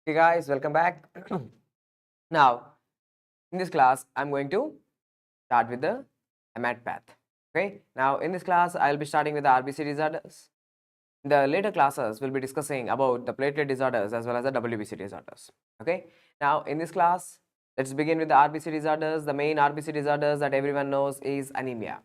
Hey guys, welcome back. Now, in this class, I'm going to start with the AMAT path. Okay. Now, in this class, I'll be starting with the RBC disorders. In the later classes, we'll be discussing about the platelet disorders as well as the WBC disorders. Okay. Now, in this class, let's begin with the RBC disorders. The main RBC disorders that everyone knows is anemia.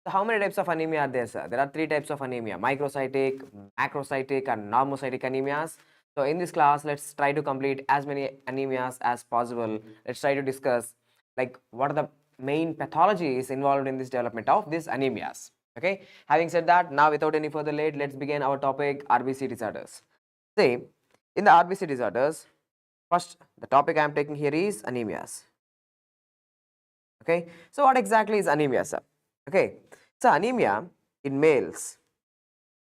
So, how many types of anemia are there, sir? There are three types of anemia: microcytic, macrocytic, and normocytic anemias. So, in this class, let's try to complete as many anemias as possible. Let's try to discuss like what are the main pathologies involved in this development of these anemias. Okay. Having said that, now without any further late, let's begin our topic RBC disorders. See, in the RBC disorders, first the topic I am taking here is anemias. Okay. So, what exactly is anemia, sir? Okay. So, anemia in males.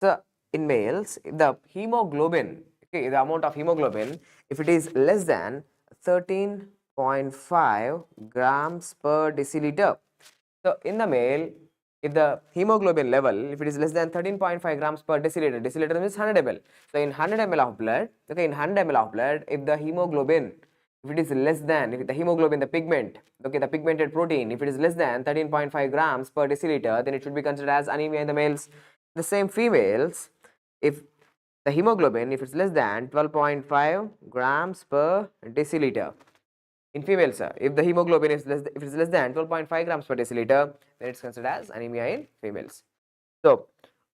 So, in males, the hemoglobin, okay, the amount of hemoglobin, if it is less than 13.5 grams per deciliter. So, in the male, if the hemoglobin level, if it is less than 13.5 grams per deciliter, deciliter means 100 ml. So, in 100 ml of blood, okay, in 100 ml of blood, if the hemoglobin, if it is less than, if the hemoglobin, the pigment, okay, the pigmented protein, if it is less than 13.5 grams per deciliter, then it should be considered as anemia in the males. The same females, if the hemoglobin, if it's less than 12.5 grams per deciliter, in females, sir, if the hemoglobin is less, if it is less than 12.5 grams per deciliter, then it's considered as anemia in females. So,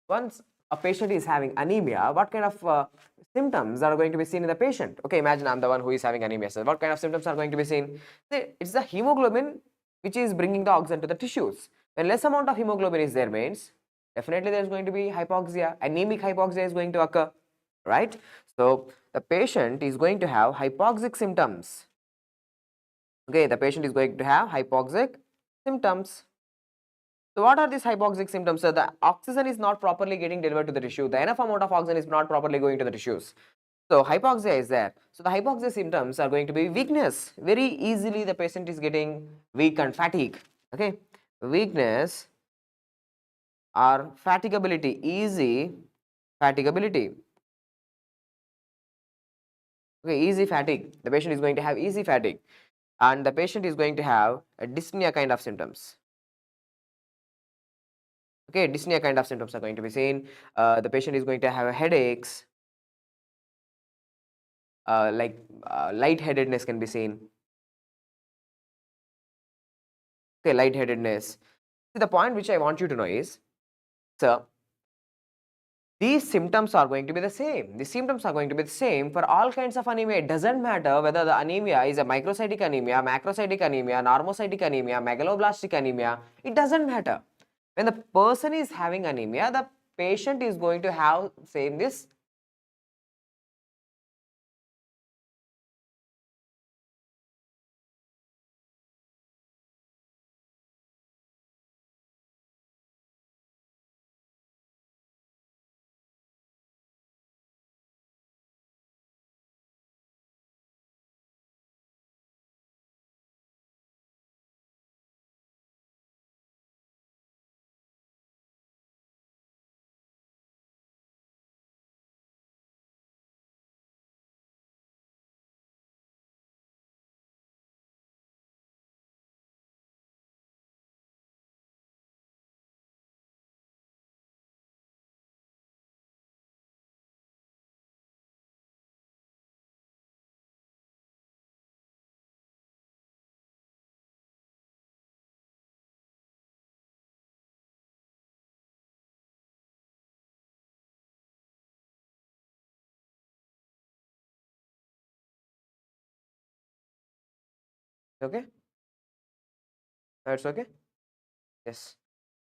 once a patient is having anemia, what kind of symptoms are going to be seen in the patient? Okay, imagine I'm the one who is having anemia. So, what kind of symptoms are going to be seen? It's the hemoglobin which is bringing the oxygen to the tissues. When less amount of hemoglobin is there means definitely there is going to be hypoxia. Anemic hypoxia is going to occur, right? So, the patient is going to have hypoxic symptoms. Okay, the patient is going to have hypoxic symptoms. So, what are these hypoxic symptoms? So, the oxygen is not properly getting delivered to the tissue. The enough amount of oxygen is not properly going to the tissues. So, hypoxia is there. So, the hypoxia symptoms are going to be weakness. Very easily the patient is getting weak and fatigue. Okay, weakness or fatigability, easy fatigability. Okay, easy fatigue. The patient is going to have easy fatigue, and the patient is going to have a dyspnea kind of symptoms. Okay, dyspnea kind of symptoms are going to be seen. The patient is going to have headaches, lightheadedness can be seen. Okay, lightheadedness. See, the point which I want you to know is, so these symptoms are going to be the same. The symptoms are going to be the same for all kinds of anemia. It doesn't matter whether the anemia is a microcytic anemia, macrocytic anemia, normocytic anemia, megaloblastic anemia. It doesn't matter. When the person is having anemia, the patient is going to have same this. Okay, that's okay. Yes.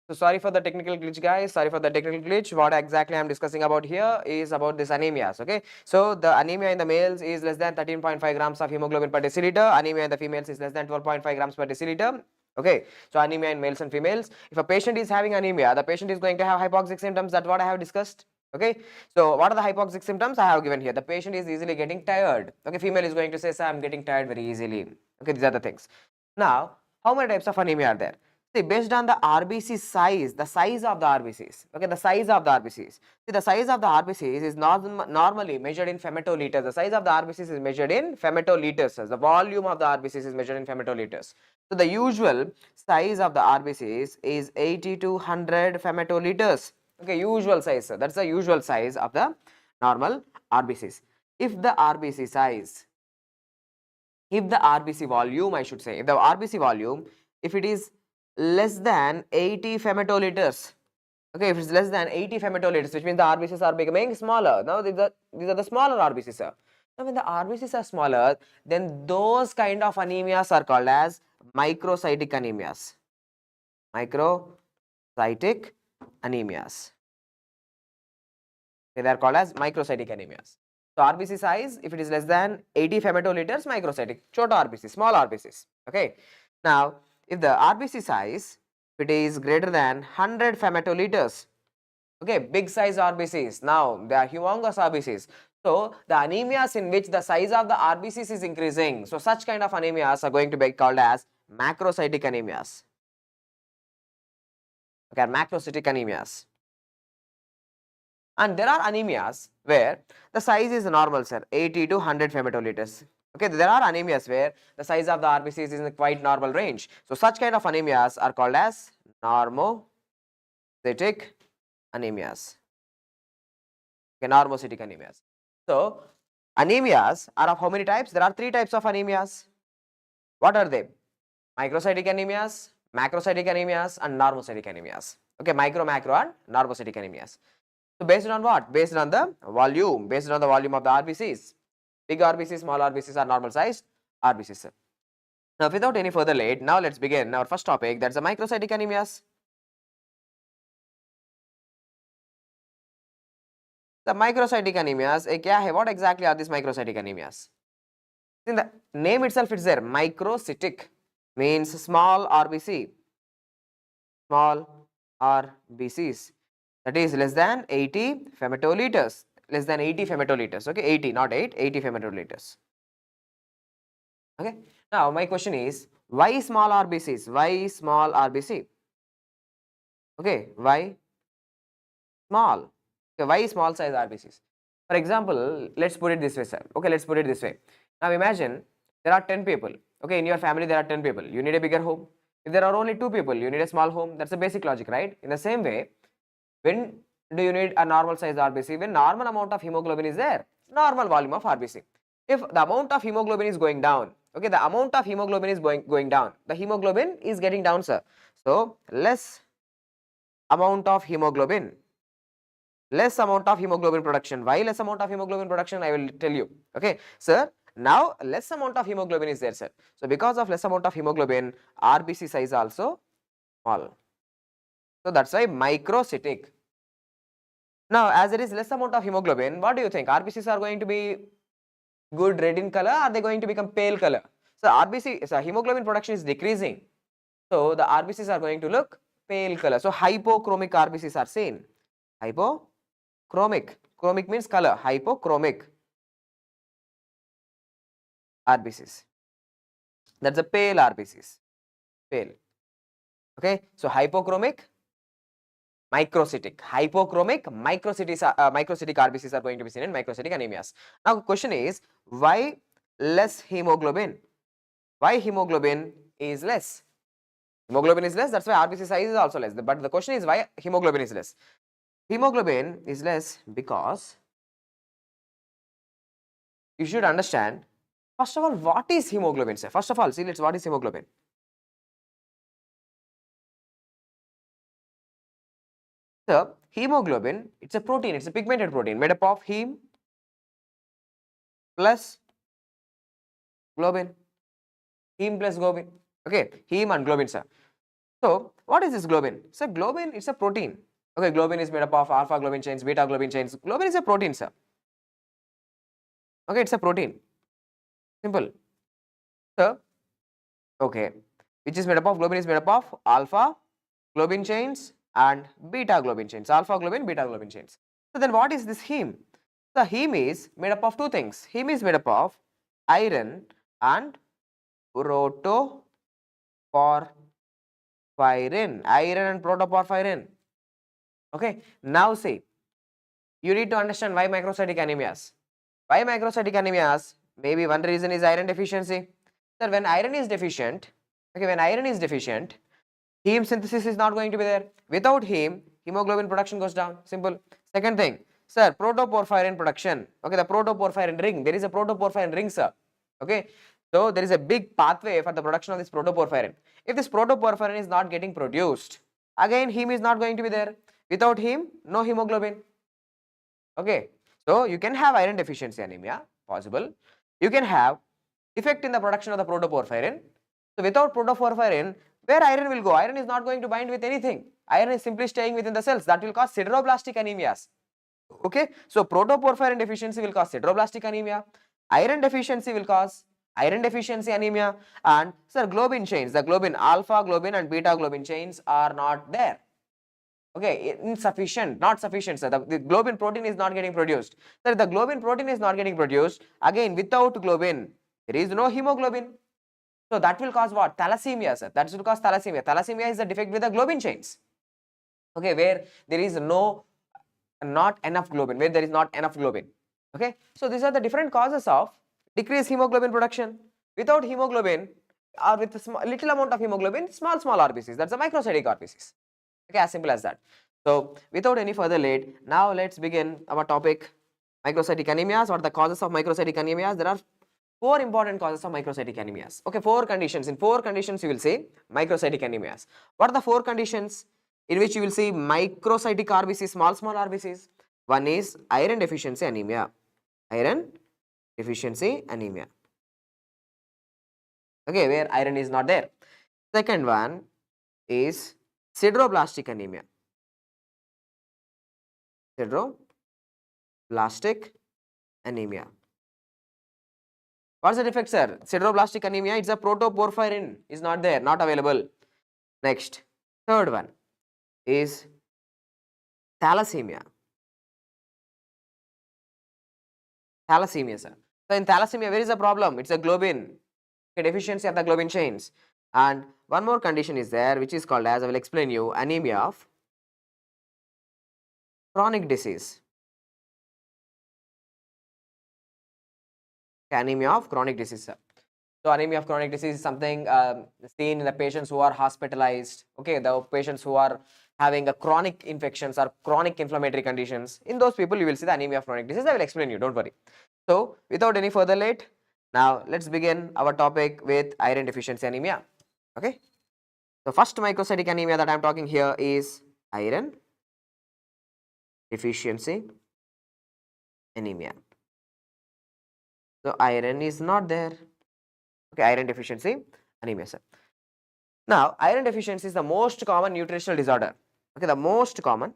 So sorry for the technical glitch, guys. Sorry for the technical glitch. What exactly I'm discussing about here is about this anemias. Okay. So the anemia in the males is less than 13.5 grams of hemoglobin per deciliter. Anemia in the females is less than 12.5 grams per deciliter. Okay. So anemia in males and females. If a patient is having anemia, the patient is going to have hypoxic symptoms. That's what I have discussed. Okay. So what are the hypoxic symptoms I have given here? The patient is easily getting tired. Okay. Female is going to say, sir, I'm getting tired very easily. Okay. These are the things. Now, how many types of anemia are there? See, based on the RBC size, the size of the RBCs, okay, the size of the RBCs. See, the size of the RBCs is normally measured in femtoliters. The size of the RBCs is measured in femtoliters. The volume of the RBCs is measured in femtoliters. So, the usual size of the RBCs is 80 to 100 femtoliters. Okay, usual size. That's the usual size of the normal RBCs. If the RBC size, if the RBC volume, I should say, if the RBC volume, if it is less than 80 femtoliters, okay, if it's less than 80 femtoliters, which means the RBCs are becoming smaller. Now these are the smaller RBCs, sir. Now when the RBCs are smaller, then those kind of anemias are called as microcytic anemias. Microcytic anemias. Okay, they are called as microcytic anemias. So RBC size, if it is less than 80 femtoliters, microcytic, chota RBC, small RBCs. Okay. Now, if the RBC size, if it is greater than 100 femtoliters, okay, big size RBCs, now they are humongous RBCs. So the anemias in which the size of the RBCs is increasing, so such kind of anemias are going to be called as macrocytic anemias. Okay, macrocytic anemias. And there are anemias where the size is normal, sir, 80 to 100 femtoliters. Okay, there are anemias where the size of the RBCs is in a quite normal range. So such kind of anemias are called as normocytic anemias. Okay, normocytic anemias. So anemias are of how many types? There are 3 types of anemias. What are they? Microcytic anemias, macrocytic anemias, and normocytic anemias. Okay, macro, and normocytic anemias. So based on what? Based on the volume, based on the volume of the RBCs. Big RBCs, small RBCs are normal sized RBCs. Now without any further late, now let's begin our first topic, that's the microcytic anemias. The microcytic anemias, kya hai? What exactly are these microcytic anemias? In the name itself it's there, microcytic means small RBC, small RBCs. That is less than 80 femtoliters, less than 80 femtoliters, okay, 80, not 8, 80 femtoliters. Okay. Now my question is, why small RBCs? Why small RBC? Okay, why small? Okay, why small size RBCs? For example, let's put it this way, sir. Okay, let's put it this way. Now imagine there are 10 people. Okay, in your family there are 10 people. You need a bigger home. If there are only 2 people, you need a small home. That's the basic logic, right? In the same way, when do you need a normal size RBC? When normal amount of hemoglobin is there, normal volume of RBC. If the amount of hemoglobin is going down, okay, the amount of hemoglobin is going down, the hemoglobin is getting down, sir. So less amount of hemoglobin, less amount of hemoglobin production. Why less amount of hemoglobin production? I will tell you. Okay, sir. Now less amount of hemoglobin is there, sir. So because of less amount of hemoglobin, RBC size also small. So that's why microcytic. Now as there is less amount of hemoglobin, what do you think? RBCs are going to be good red in color, or are they going to become pale color? So RBC, so hemoglobin production is decreasing. So the RBCs are going to look pale color. So hypochromic RBCs are seen. Hypochromic. Chromic means color. Hypochromic RBCs. That's the pale RBCs. Pale. Okay. So hypochromic, microcytic. Hypochromic, microcytic RBCs are going to be seen in microcytic anemias. Now the question is, why less hemoglobin? Why hemoglobin is less? Hemoglobin is less, that's why RBC size is also less. But the question is, why hemoglobin is less? Hemoglobin is less because you should understand, first of all, what is hemoglobin, sir? First of all, see, what is hemoglobin? So, hemoglobin, it's a protein, it's a pigmented protein made up of heme plus globin. Heme plus globin. Okay, heme and globin, sir. So, what is this globin? So, globin is a protein. Okay, globin is made up of alpha globin chains, beta globin chains. Globin is a protein, sir. Okay, it's a protein. Simple. So, okay, which is made up of, globin is made up of alpha globin chains and beta globin chains, alpha globin, beta globin chains. So then what is this heme? The heme is made up of 2 things. Heme is made up of iron and protoporphyrin. iron and protoporphyrin. Okay, now see, you need to understand why microcytic anemias. Why microcytic anemias? Maybe one reason is iron deficiency. Sir, when iron is deficient, okay, when iron is deficient, heme synthesis is not going to be there. Without heme, hemoglobin production goes down. Simple. Second thing, sir, protoporphyrin production. Okay, the protoporphyrin ring. There is a protoporphyrin ring, sir. Okay, so there is a big pathway for the production of this protoporphyrin. If this protoporphyrin is not getting produced, again heme is not going to be there. Without heme, no hemoglobin. Okay, so you can have iron deficiency anemia, possible. You can have defect in the production of the protoporphyrin. So without protoporphyrin, where iron will go? Iron is not going to bind with anything. Iron is simply staying within the cells. That will cause sideroblastic anemias. Okay, so protoporphyrin deficiency will cause sideroblastic anemia. Iron deficiency will cause iron deficiency anemia. And sir, globin chains, the globin, alpha globin and beta globin chains are not there. Okay, insufficient, not sufficient, sir. The globin protein is not getting produced. Sir, the globin protein is not getting produced. Again, without globin, there is no hemoglobin. So that will cause what? Thalassemia, sir. That will cause thalassemia. Thalassemia is the defect with the globin chains. Okay, where there is not enough globin, where there is not enough globin. Okay, so these are the different causes of decreased hemoglobin production. Without hemoglobin or with a little amount of hemoglobin, small RBCs. That's the microcytic RBCs. Okay, as simple as that. So without any further late, now let's begin our topic, microcytic anemias or the causes of microcytic anemias. There are 4 important causes of microcytic anemias. Okay, 4 conditions. In 4 conditions you will see microcytic anemias. What are the 4 conditions in which you will see microcytic RBCs, small RBCs? One is iron deficiency anemia. Iron deficiency anemia. Okay, where iron is not there. Second one is sideroblastic anemia. Sideroblastic anemia. What's the defect, sir? Sideroblastic anemia, it's a protoporphyrin is not there, not available. Next, third one is thalassemia. Thalassemia, sir. So in thalassemia, where is the problem? It's a globin, a deficiency of the globin chains. And one more condition is there, which is called, as I will explain you, anemia of chronic disease. Anemia of chronic disease, sir. So anemia of chronic disease is something seen in the patients who are hospitalized. Okay, the patients who are having a chronic infections or chronic inflammatory conditions. In those people, you will see the anemia of chronic disease. I will explain you. Don't worry. So without any further late, now let's begin our topic with iron deficiency anemia. Okay. So first microcytic anemia that I am talking here is iron deficiency anemia. So iron is not there. Okay, iron deficiency anemia, sir. Now, iron deficiency is the most common nutritional disorder. Okay, the most common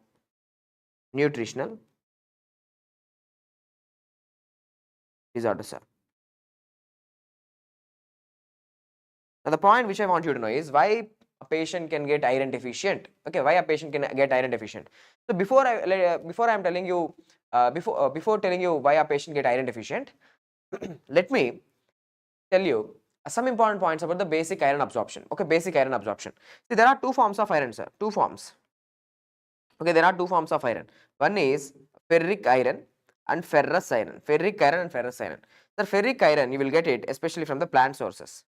nutritional disorder, sir. Now, the point which I want you to know is why a patient can get iron deficient. Okay, why a patient can get iron deficient. So before I'm telling you before telling you why a patient get iron deficient, let me tell you some important points about the basic iron absorption. Okay, basic iron absorption. See, there are 2 forms of iron, sir. 2 forms. Okay, there are 2 forms of iron. One is ferric iron and ferrous iron. Ferric iron and ferrous iron. The ferric iron you will get it especially from the plant sources,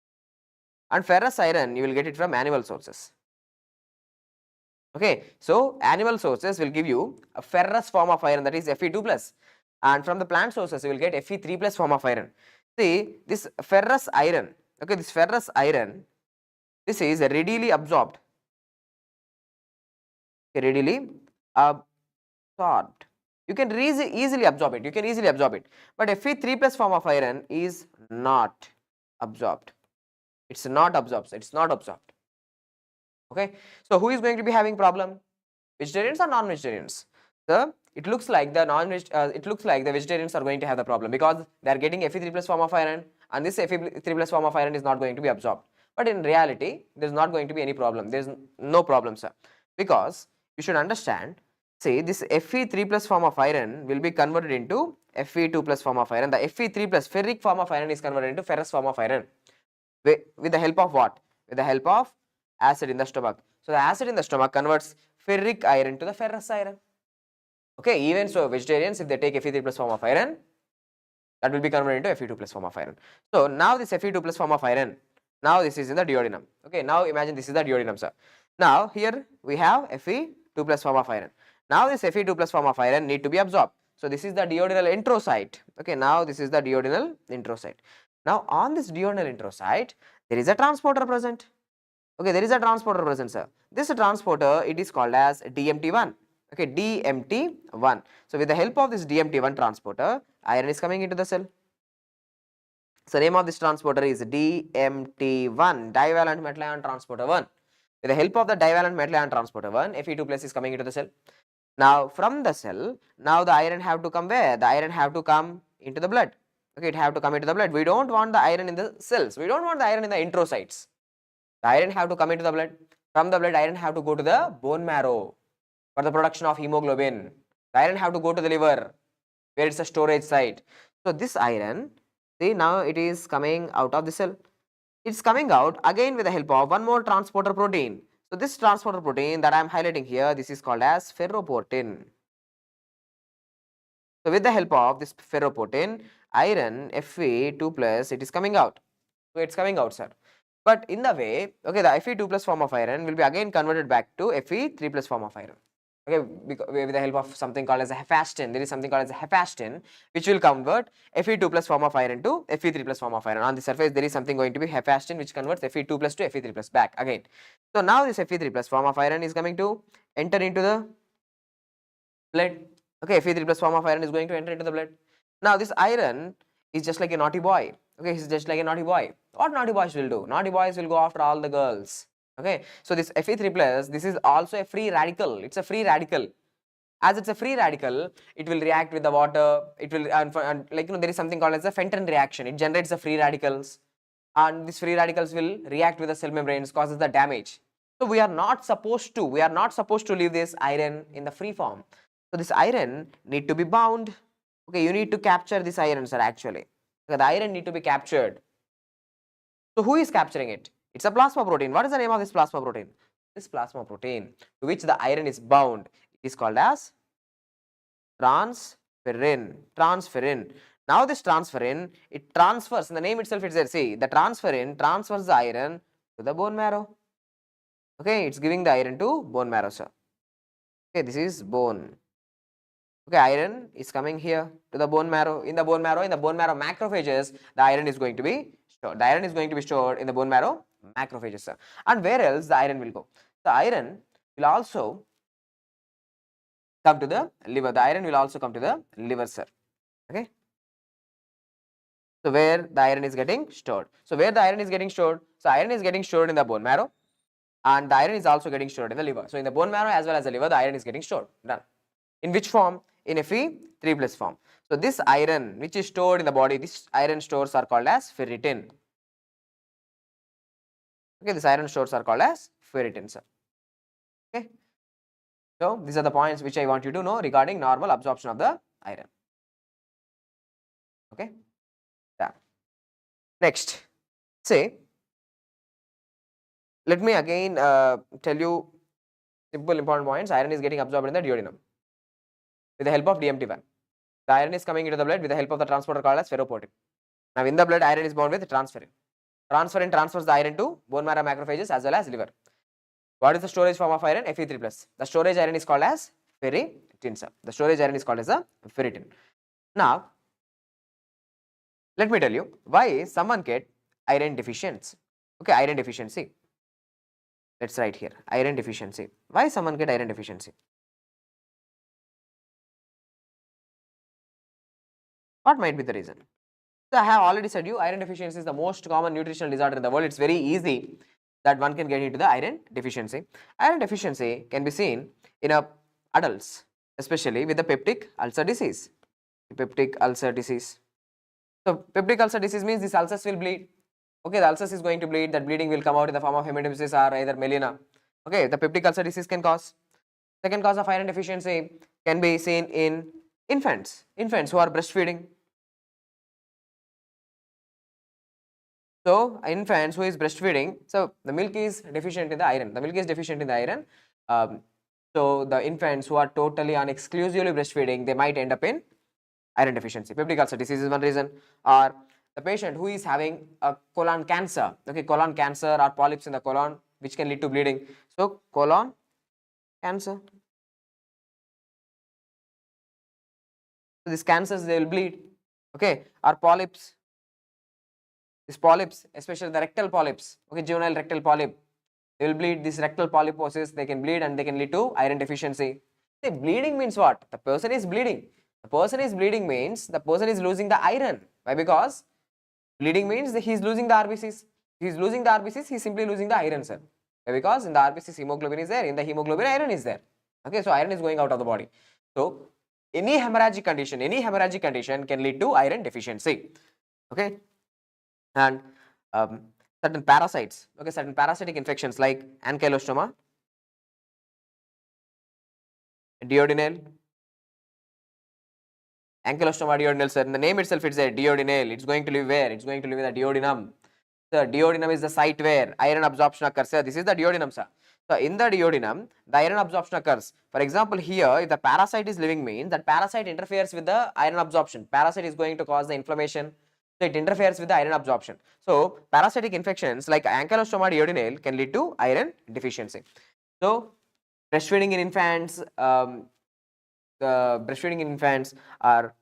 and ferrous iron you will get it from animal sources. Okay, so animal sources will give you a ferrous form of iron, that is Fe2 plus, and from the plant sources you will get Fe3 plus form of iron. See, this ferrous iron, okay, this ferrous iron, this is readily absorbed. Okay, readily absorbed. You can easily absorb it. You can easily absorb it. But Fe3 plus form of iron is not absorbed. It's not absorbed. It's not absorbed. Okay. So who is going to be having problem? Vegetarians or non-vegetarians? So it looks like the vegetarians are going to have the problem because they are getting Fe3 plus form of iron, and this Fe3 plus form of iron is not going to be absorbed. But in reality, there is not going to be any problem. There is no problem, sir, because you should understand. See, this Fe3 plus form of iron will be converted into Fe2 plus form of iron. The Fe3 plus ferric form of iron is converted into ferrous form of iron with the help of what? With the help of acid in the stomach. So the acid in the stomach converts ferric iron to the ferrous iron. Okay, even so, vegetarians, if they take Fe3 plus form of iron, that will be converted into Fe2 plus form of iron. So now this Fe2 plus form of iron, now this is in the duodenum. Okay, now imagine this is the duodenum, sir. Now here we have Fe2 plus form of iron. Now this Fe2 plus form of iron need to be absorbed. So this is the duodenal introsite. Okay, now this is the duodenal introsite. Now on this duodenal introsite, there is a transporter present. Okay, there is a transporter present, sir. This transporter, it is called as DMT1. Okay, DMT1. So with the help of this DMT1 transporter, iron is coming into the cell. So name of this transporter is DMT1, divalent metal ion transporter 1. With the help of the divalent metal ion transporter 1, Fe2 plus is coming into the cell. Now from the cell, now the iron have to come where? The iron have to come into the blood. Okay, it have to come into the blood. We don't want the iron in the cells. We don't want the iron in the introcytes. The iron have to come into the blood. From the blood, iron have to go to the bone marrow for the production of hemoglobin. The iron have to go to the liver where it's a storage site. So this iron, see, now it is coming out of the cell. It's coming out again with the help of one more transporter protein. So this transporter protein that I am highlighting here, this is called as ferroportin. So with the help of this ferroportin, iron Fe2 plus, it is coming out. So it's coming out, sir. But in the way, okay, the Fe2 plus form of iron will be again converted back to Fe3 plus form of iron. Okay, with the help of something called as a hepastin, there is something called as a hepastin which will convert Fe2 plus form of iron to Fe3 plus form of iron. On the surface, there is something going to be hepastin which converts Fe2 plus to Fe3 plus back again. So now this Fe3 plus form of iron is coming to enter into the blood. Okay, Fe3 plus form of iron is going to enter into the blood. Now this iron is just like a naughty boy. Okay, he's just like a naughty boy. What naughty boys will do? Naughty boys will go after all the girls. Okay, so this Fe3 plus, this is also a free radical. It's a free radical. As it's a free radical, it will react with the water. It will, and like there is something called as a Fenton reaction. It generates the free radicals, and these free radicals will react with the cell membranes, causes the damage. So we are not supposed to leave this iron in the free form. So this iron need to be bound. Okay, you need to capture this iron, sir. Actually, okay, the iron need to be captured. So who is capturing it? It's a plasma protein. What is the name of this plasma protein? This plasma protein to which the iron is bound, it is called as transferrin. Transferrin. Now this transferrin, it transfers, in the name itself it's there. See, the transferrin transfers the iron to the bone marrow. Okay, it's giving the iron to bone marrow, sir. Okay, this is bone. Okay, iron is coming here to the bone marrow. In the bone marrow macrophages, the iron is going to be stored. The iron is going to be stored in the bone marrow macrophages, sir. And where else the iron will go? The iron will also come to the liver. The iron will also come to the liver, sir. Okay. So where the iron is getting stored? So where the iron is getting stored? So iron is getting stored in the bone marrow, and the iron is also getting stored in the liver. So in the bone marrow as well as the liver, the iron is getting stored. Done. In which form? In Fe3 plus form. So this iron which is stored in the body, these iron stores are called as ferritin. Okay, these iron stores are called as ferritin, sir. Okay. So these are the points which I want you to know regarding normal absorption of the iron. Okay. Yeah. Next, say, let me again tell you simple important points. Iron is getting absorbed in the duodenum with the help of DMT1. The iron is coming into the blood with the help of the transporter called as ferroportin. Now in the blood, iron is bound with transferrin. Transferrin transfers the iron to bone marrow macrophages as well as liver. What is the storage form of iron? Fe3 plus. The storage iron is called as ferritin, sir. The storage iron is called as a ferritin. Now, let me tell you why someone get iron deficiency. Okay, iron deficiency. Let's write here, iron deficiency. Why someone get iron deficiency? What might be the reason? So I have already said you, iron deficiency is the most common nutritional disorder in the world. It's very easy that one can get into the iron deficiency. Iron deficiency can be seen in adults, especially with the peptic ulcer disease. Peptic ulcer disease. So peptic ulcer disease means these ulcers will bleed. Okay, the ulcers is going to bleed. That bleeding will come out in the form of hematemesis or either melena. Okay, the peptic ulcer disease can cause. Second cause of iron deficiency can be seen in infants who are breastfeeding. So infants who is breastfeeding, so the milk is deficient in the iron. The milk is deficient in the iron. So the infants who are totally and exclusively breastfeeding, they might end up in iron deficiency. Peptic ulcer disease is one reason, or the patient who is having a colon cancer, okay, colon cancer or polyps in the colon which can lead to bleeding. So colon cancer. So these cancers, they will bleed, okay, or polyps. These polyps, especially the rectal polyps, okay, juvenile rectal polyp, they will bleed. This rectal polyposis, they can bleed and they can lead to iron deficiency. See, bleeding means what? The person is bleeding. The person is bleeding means the person is losing the iron. Why? Because bleeding means that he is losing the RBCs. He is losing the RBCs, he is simply losing the iron, sir. Why? Because in the RBCs, hemoglobin is there. In the hemoglobin, iron is there. Okay, so iron is going out of the body. So any hemorrhagic condition can lead to iron deficiency. Okay, and certain parasites, okay, certain parasitic infections like ankylostoma, duodenal, ankylostoma duodenal, sir. In the name itself, it's a duodenal. It's going to live where? It's going to live in the duodenum. The duodenum is the site where iron absorption occurs. Sir, this is the duodenum, sir. So in the duodenum, the iron absorption occurs. For example, here, if the parasite is living, means that parasite interferes with the iron absorption. Parasite is going to cause the inflammation. So it interferes with the iron absorption. So parasitic infections like ankylostoma duodenal can lead to iron deficiency. So breastfeeding in infants, the breastfeeding in infants are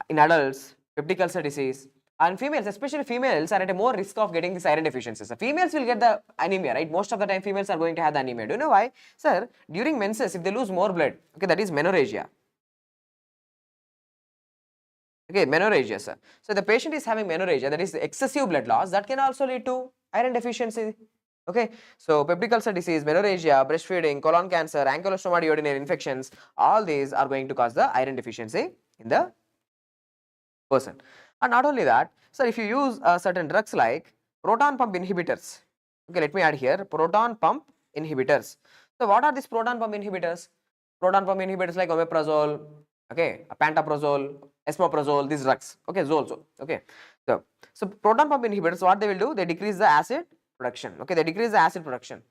in adults, peptic ulcer disease, and females, especially females, are at a more risk of getting this iron deficiency. So females will get the anemia, right? Most of the time females are going to have the anemia. Do you know why? Sir, during menses, if they lose more blood, okay, that is menorrhagia. Okay, menorrhagia, sir. So the patient is having menorrhagia, that is excessive blood loss, that can also lead to iron deficiency. Okay, so peptic ulcer disease, menorrhagia, breastfeeding, colon cancer, ankylostoma duodenal infections, all these are going to cause the iron deficiency in the person. And not only that, sir, if you use certain drugs like proton pump inhibitors, okay, let me add here proton pump inhibitors. So what are these proton pump inhibitors? Proton pump inhibitors like omeprazole, okay, pantoprazole, esomeprazole, these drugs, okay, zolzo, okay. So proton pump inhibitors, what they will do? They decrease the acid production, okay, they decrease the acid production.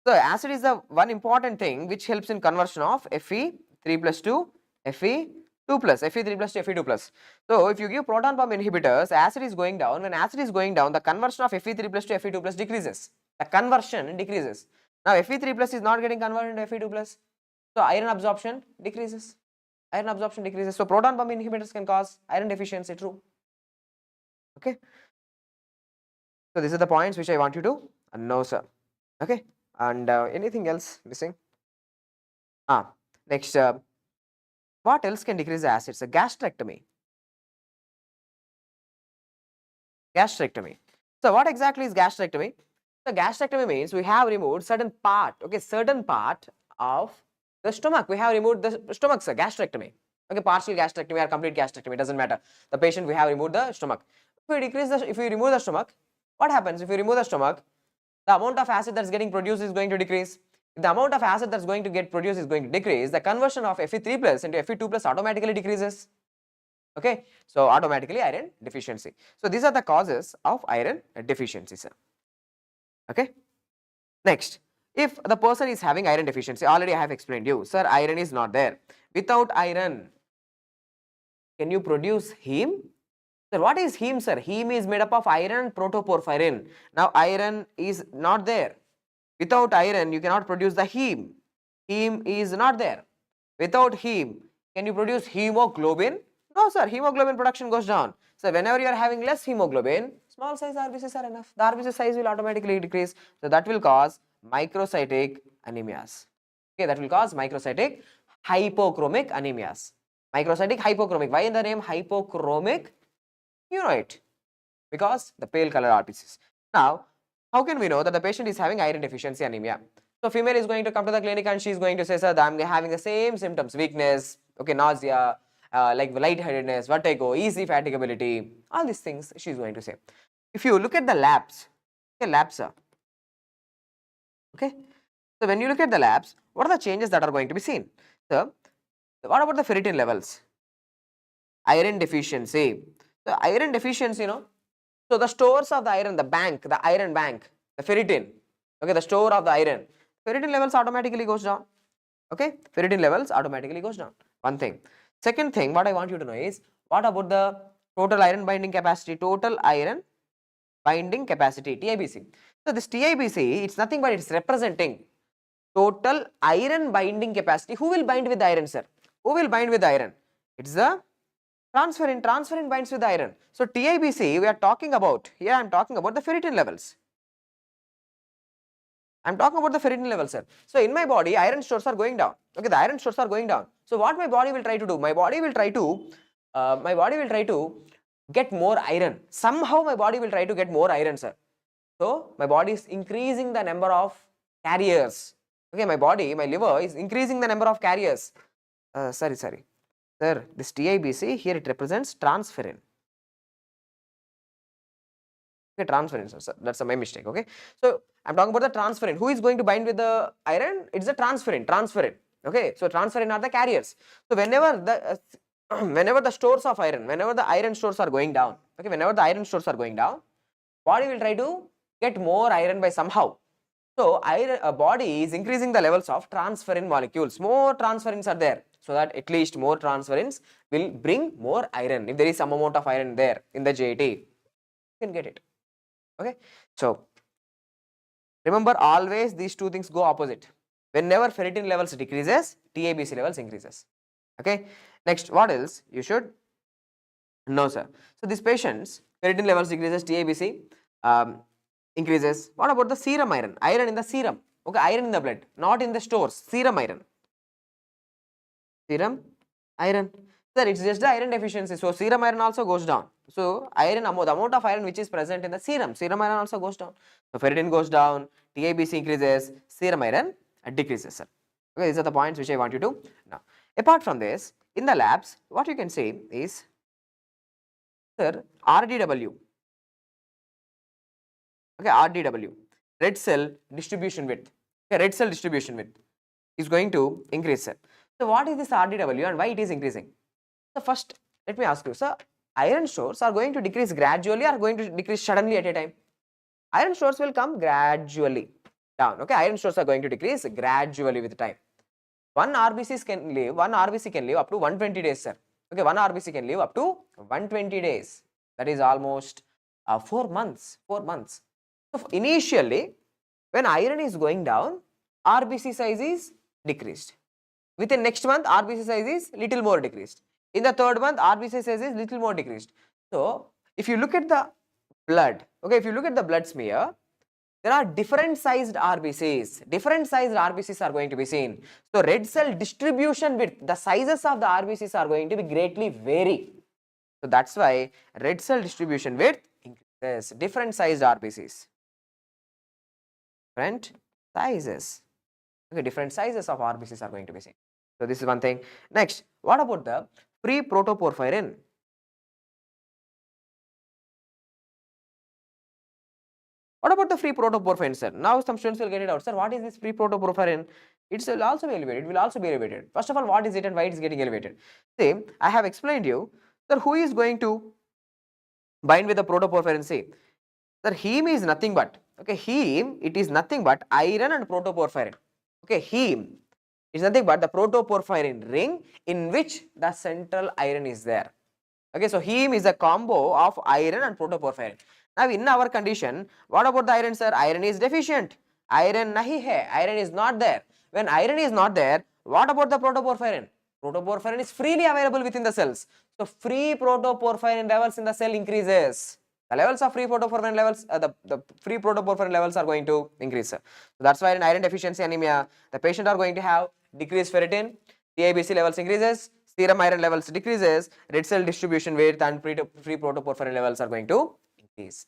So acid is the one important thing which helps in conversion of Fe3 plus to Fe2 plus, Fe3 plus to Fe2 plus. So if you give proton pump inhibitors, acid is going down. When acid is going down, the conversion of Fe3 plus to Fe2 plus decreases. The conversion decreases. Now Fe3 plus is not getting converted into Fe2 plus. So iron absorption decreases. Iron absorption decreases. So proton pump inhibitors can cause iron deficiency, true. Okay. So these are the points which I want you to know, sir. Okay. And anything else missing? Next, what else can decrease the acids? A gastrectomy. Gastrectomy. So what exactly is gastrectomy? So gastrectomy means we have removed certain part, okay, certain part of the stomach. We have removed the stomach, sir, gastrectomy. Okay, partial gastrectomy or complete gastrectomy, doesn't matter. The patient, we have removed the stomach. If we remove the stomach, what happens? If we remove the stomach, the amount of acid that's getting produced is going to decrease. If the amount of acid that's going to get produced is going to decrease, the conversion of Fe3 plus into Fe2 plus automatically decreases. Okay, so automatically iron deficiency. So these are the causes of iron deficiency, sir. Okay. Next, if the person is having iron deficiency, already I have explained you, sir, iron is not there. Without iron, can you produce heme? Sir, what is heme, sir? Heme is made up of iron and protoporphyrin. Now iron is not there. Without iron, you cannot produce the heme. Heme is not there. Without heme, can you produce hemoglobin? No, sir, hemoglobin production goes down. So whenever you are having less hemoglobin, small size RBCs are enough. The RBC size will automatically decrease. So that will cause microcytic anemias. Okay, that will cause microcytic hypochromic anemias. Microcytic hypochromic. Why in the name hypochromic? You know it. Because the pale color RBCs. Now, how can we know that the patient is having iron deficiency anemia? So female is going to come to the clinic and she is going to say, sir, I'm having the same symptoms, weakness, okay, nausea, like lightheadedness, vertigo, easy fatigability, all these things she is going to say. If you look at the labs, okay, labs are, okay. So when you look at the labs, what are the changes that are going to be seen? So what about the ferritin levels? Iron deficiency. So iron deficiency, you know, So the stores of the iron, the iron bank, the ferritin, okay, the store of the iron, ferritin levels automatically goes down. Okay, ferritin levels automatically goes down. One thing. Second thing, what I want you to know is, what about the total iron binding capacity? Total iron binding capacity, TIBC. So this TIBC, it's nothing but it's representing total iron binding capacity. Who will bind with the iron, sir? Who will bind with the iron? It's the transferrin. Transferrin binds with the iron. So TIBC, we are talking about, here I am talking about the ferritin levels. I am talking about the ferritin level, sir. So in my body, iron stores are going down. Okay, the iron stores are going down. So what my body will try to do? My body will try to get more iron. Somehow my body will try to get more iron, sir. So my body is increasing the number of carriers. Okay, my liver is increasing the number of carriers. Sorry, sir. This TIBC here, it represents transferrin. Okay, transferrin, sir. That's my mistake. Okay, so I'm talking about the transferrin. Who is going to bind with the iron? It's the transferrin. Okay, so transferrin are the carriers. So whenever the stores of iron, whenever the iron stores are going down, okay, whenever the iron stores are going down, body will try to get more iron by somehow. So body is increasing the levels of transferrin molecules. More transferrins are there, so that at least more transferrins will bring more iron. If there is some amount of iron there in the JT, you can get it. Okay, so remember, always these two things go opposite. Whenever ferritin levels decreases, TIBC levels increases. Okay, next, what else you should know, sir? So these patients, ferritin levels decreases, TIBC increases. What about the serum iron? Iron in the serum. Okay, iron in the blood, not in the stores. Serum iron. Sir, it's just the iron deficiency. So serum iron also goes down. So the amount of iron which is present in the serum iron also goes down. So ferritin goes down, TIBC increases, serum iron decreases, sir. Okay, these are the points which I want you to know. Apart from this, in the labs, what you can say is, sir, RDW. Okay, RDW, red cell distribution width. Okay, red cell distribution width is going to increase, sir. So what is this RDW and why it is increasing? So first, let me ask you, sir, iron stores are going to decrease gradually or going to decrease suddenly at a time? Iron stores will come gradually down. Okay, iron stores are going to decrease gradually with time. One RBC can live up to 120 days, sir. Okay, one RBC can live up to 120 days. That is almost 4 months. 4 months. So initially, when iron is going down, RBC size is decreased. Within next month, RBC size is little more decreased. In the third month, RBC size is little more decreased. So if you look at the blood, okay, if you look at the blood smear, there are different sized RBCs. Different sized RBCs are going to be seen. So red cell distribution width, the sizes of the RBCs are going to be greatly vary. So that's why red cell distribution width increases. Different sized RBCs. Different sizes. Okay, different sizes of RBCs are going to be seen. So this is one thing. Next, what about the free protoporphyrin? What about the free protoporphyrin, sir? Now some students will get it out. Sir, what is this free protoporphyrin? It will also be elevated. It will also be elevated. First of all, what is it and why it is getting elevated? See, I have explained you, sir, who is going to bind with the protoporphyrin? See, sir, heme is nothing but, okay, heme, it is nothing but iron and protoporphyrin. Okay, heme is nothing but the protoporphyrin ring in which the central iron is there. Okay, so heme is a combo of iron and protoporphyrin. Now in our condition, what about the iron, sir? Iron is deficient. Iron nahi hai. Iron is not there. When iron is not there, what about the protoporphyrin? Protoporphyrin is freely available within the cells. So free protoporphyrin levels in the cell increases. The levels of free protoporphyrin levels, the free protoporphyrin levels are going to increase. So that's why in iron deficiency anemia, the patient are going to have decreased ferritin, TIBC levels increases, serum iron levels decreases, red cell distribution width and free protoporphyrin levels are going to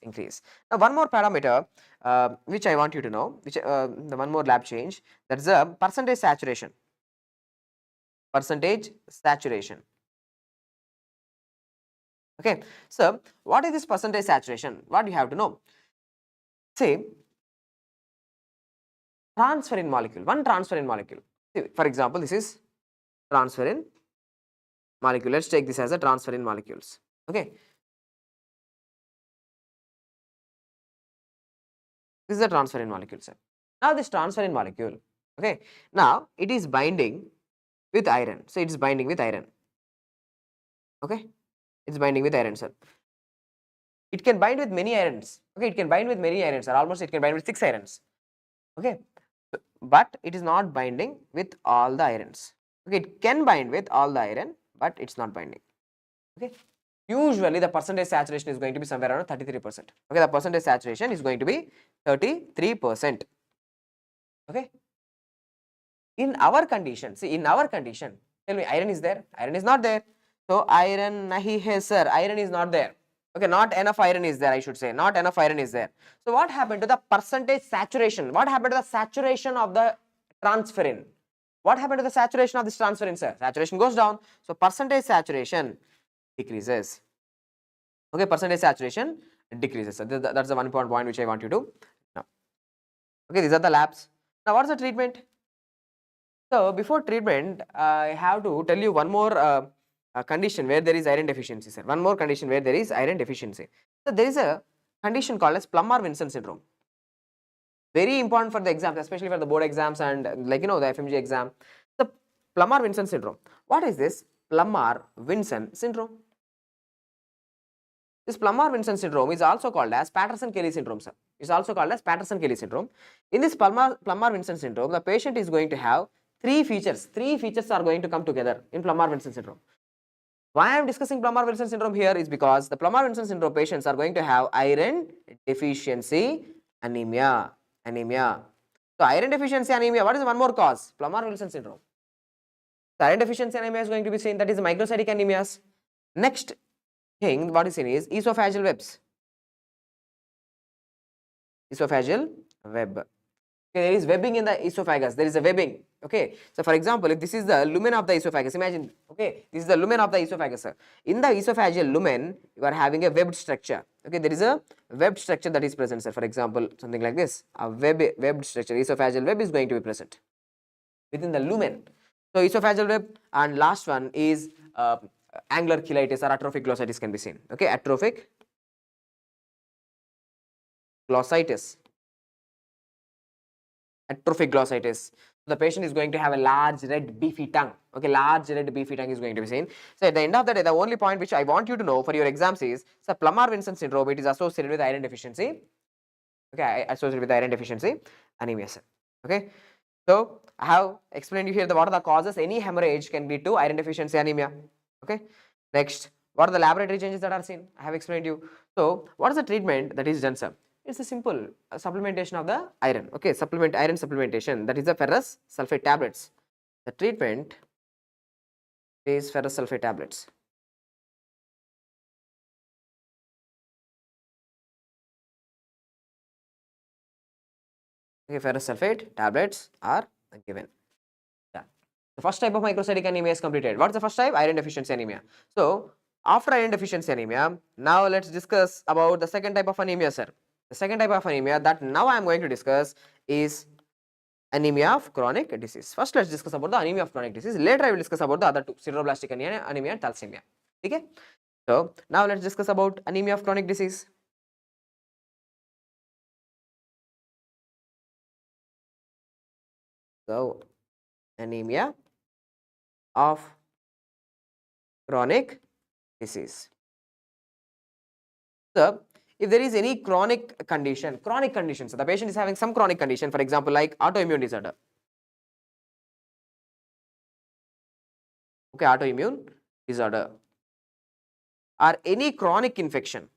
increase. Now one more parameter which I want you to know, which the one more lab change, that's the percentage saturation. Percentage saturation. Okay, so what is this percentage saturation? What you have to know? Say transferrin molecule, one transferrin molecule. See, for example, this is transferrin molecule. Let's take this as a transferrin molecules. Okay, This is the transferrin molecule, sir. Now this transferrin molecule, okay, now it is binding with iron. So it is binding with iron. Okay, it's binding with iron, sir. It can bind with many irons. Okay, it can bind with many irons, sir. Almost it can bind with 6 irons. Okay, but it is not binding with all the irons. Okay, it can bind with all the iron, but it's not binding. Okay, usually the percentage saturation is going to be somewhere around 33%. Okay, the percentage saturation is going to be 33%. Okay, in our condition, see, in our condition, tell me, iron is there? Iron is not there. So iron nahi hai, sir. Iron is not there. Okay, not enough iron is there, I should say. Not enough iron is there. So what happened to the percentage saturation? What happened to the saturation of the transferrin? What happened to the saturation of this transferrin, sir? Saturation goes down. So percentage saturation decreases. Okay, percentage saturation decreases. So that's the one point which I want you to know. Okay, these are the labs. Now what's the treatment? So before treatment, I have to tell you one more condition where there is iron deficiency, sir. One more condition where there is iron deficiency. So there is a condition called as Plummer-Vinson syndrome. Very important for the exams, especially for the board exams and like the FMG exam. The Plummer-Vinson syndrome. What is this Plummer-Vinson syndrome? This Plummer-Vinson syndrome is also called as Patterson-Kelly syndrome, sir. It's also called as Patterson-Kelly syndrome. In this Plummer-Vinson syndrome, the patient is going to have three features. Three features are going to come together in Plummer-Vinson syndrome. Why I am discussing Plummer-Vinson syndrome here is because the Plummer-Vinson syndrome patients are going to have iron deficiency anemia. So iron deficiency anemia, what is one more cause? Plummer-Vinson syndrome. The iron deficiency anemia is going to be seen, that is microcytic anemias. Next thing what is seen is esophageal webs. Esophageal web. Okay, there is webbing in the esophagus. There is a webbing. Okay, so for example, if this is the lumen of the esophagus, imagine. Okay, this is the lumen of the esophagus, sir. In the esophageal lumen, you are having a webbed structure. Okay, there is a webbed structure that is present, sir. For example, something like this, a webbed structure. Esophageal web is going to be present within the lumen. So esophageal web, and last one is angular cheilitis or atrophic glossitis can be seen. Okay, atrophic glossitis. Atrophic glossitis. The patient is going to have a large red beefy tongue. Okay, large red beefy tongue is going to be seen. So at the end of the day, the only point which I want you to know for your exams is, so Plummer-Vinson syndrome, it is associated with iron deficiency. Okay, associated with iron deficiency anemia. Okay, so I have explained you here what are the causes. Any hemorrhage can lead to iron deficiency anemia. Okay, next, what are the laboratory changes that are seen? I have explained you. So what is the treatment that is done, sir? It's a simple supplementation of the iron. Okay, iron supplementation, that is the ferrous sulfate tablets. The treatment is ferrous sulfate tablets. Okay, ferrous sulfate tablets are given. Yeah. The first type of microcytic anemia is completed. What is the first type? Iron deficiency anemia. So after iron deficiency anemia, now let's discuss about the second type of anemia, sir. The second type of anemia that now I am going to discuss is anemia of chronic disease. First, let's discuss about the anemia of chronic disease. Later, I will discuss about the other two, sideroblastic anemia and thalassemia. Okay? So now let's discuss about anemia of chronic disease. So anemia of chronic disease. So if there is any chronic condition, so the patient is having some chronic condition, for example, like autoimmune disorder. Okay, autoimmune disorder or any chronic infection.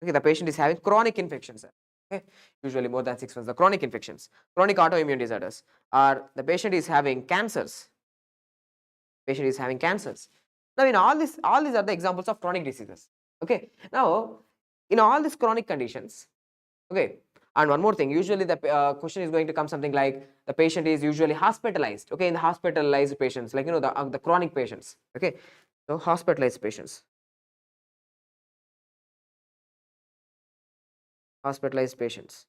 Okay, the patient is having chronic infections. Okay, usually more than 6 months. The chronic infections, chronic autoimmune disorders, or the patient is having cancers. Patient is having cancers. Now, in all these are the examples of chronic diseases. Okay, now in all these chronic conditions, okay, and one more thing, usually the question is going to come something like the patient is usually hospitalized. Okay, in the hospitalized patients, like the chronic patients. Okay, so hospitalized patients. Hospitalized patients.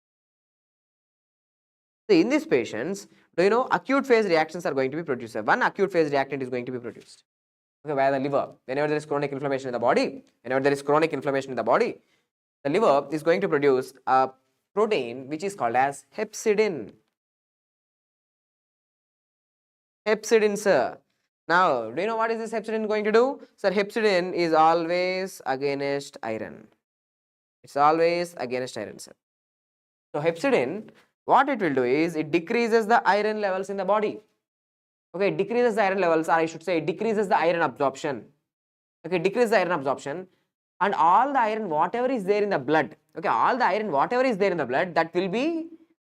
So in these patients, do you know acute phase reactions are going to be produced? One acute phase reactant is going to be produced. Okay, via the liver. Whenever there is chronic inflammation in the body, the liver is going to produce a protein which is called as hepcidin. Hepcidin, sir. Now, do you know what is this hepcidin going to do? Sir, hepcidin is always against iron. It's always against iron, sir. So, hepcidin, what it will do is it decreases the iron levels in the body. Okay, it decreases the iron levels, or I should say it decreases the iron absorption. Okay, decrease the iron absorption, and all the iron whatever is there in the blood, okay, all the iron whatever is there in the blood, that will be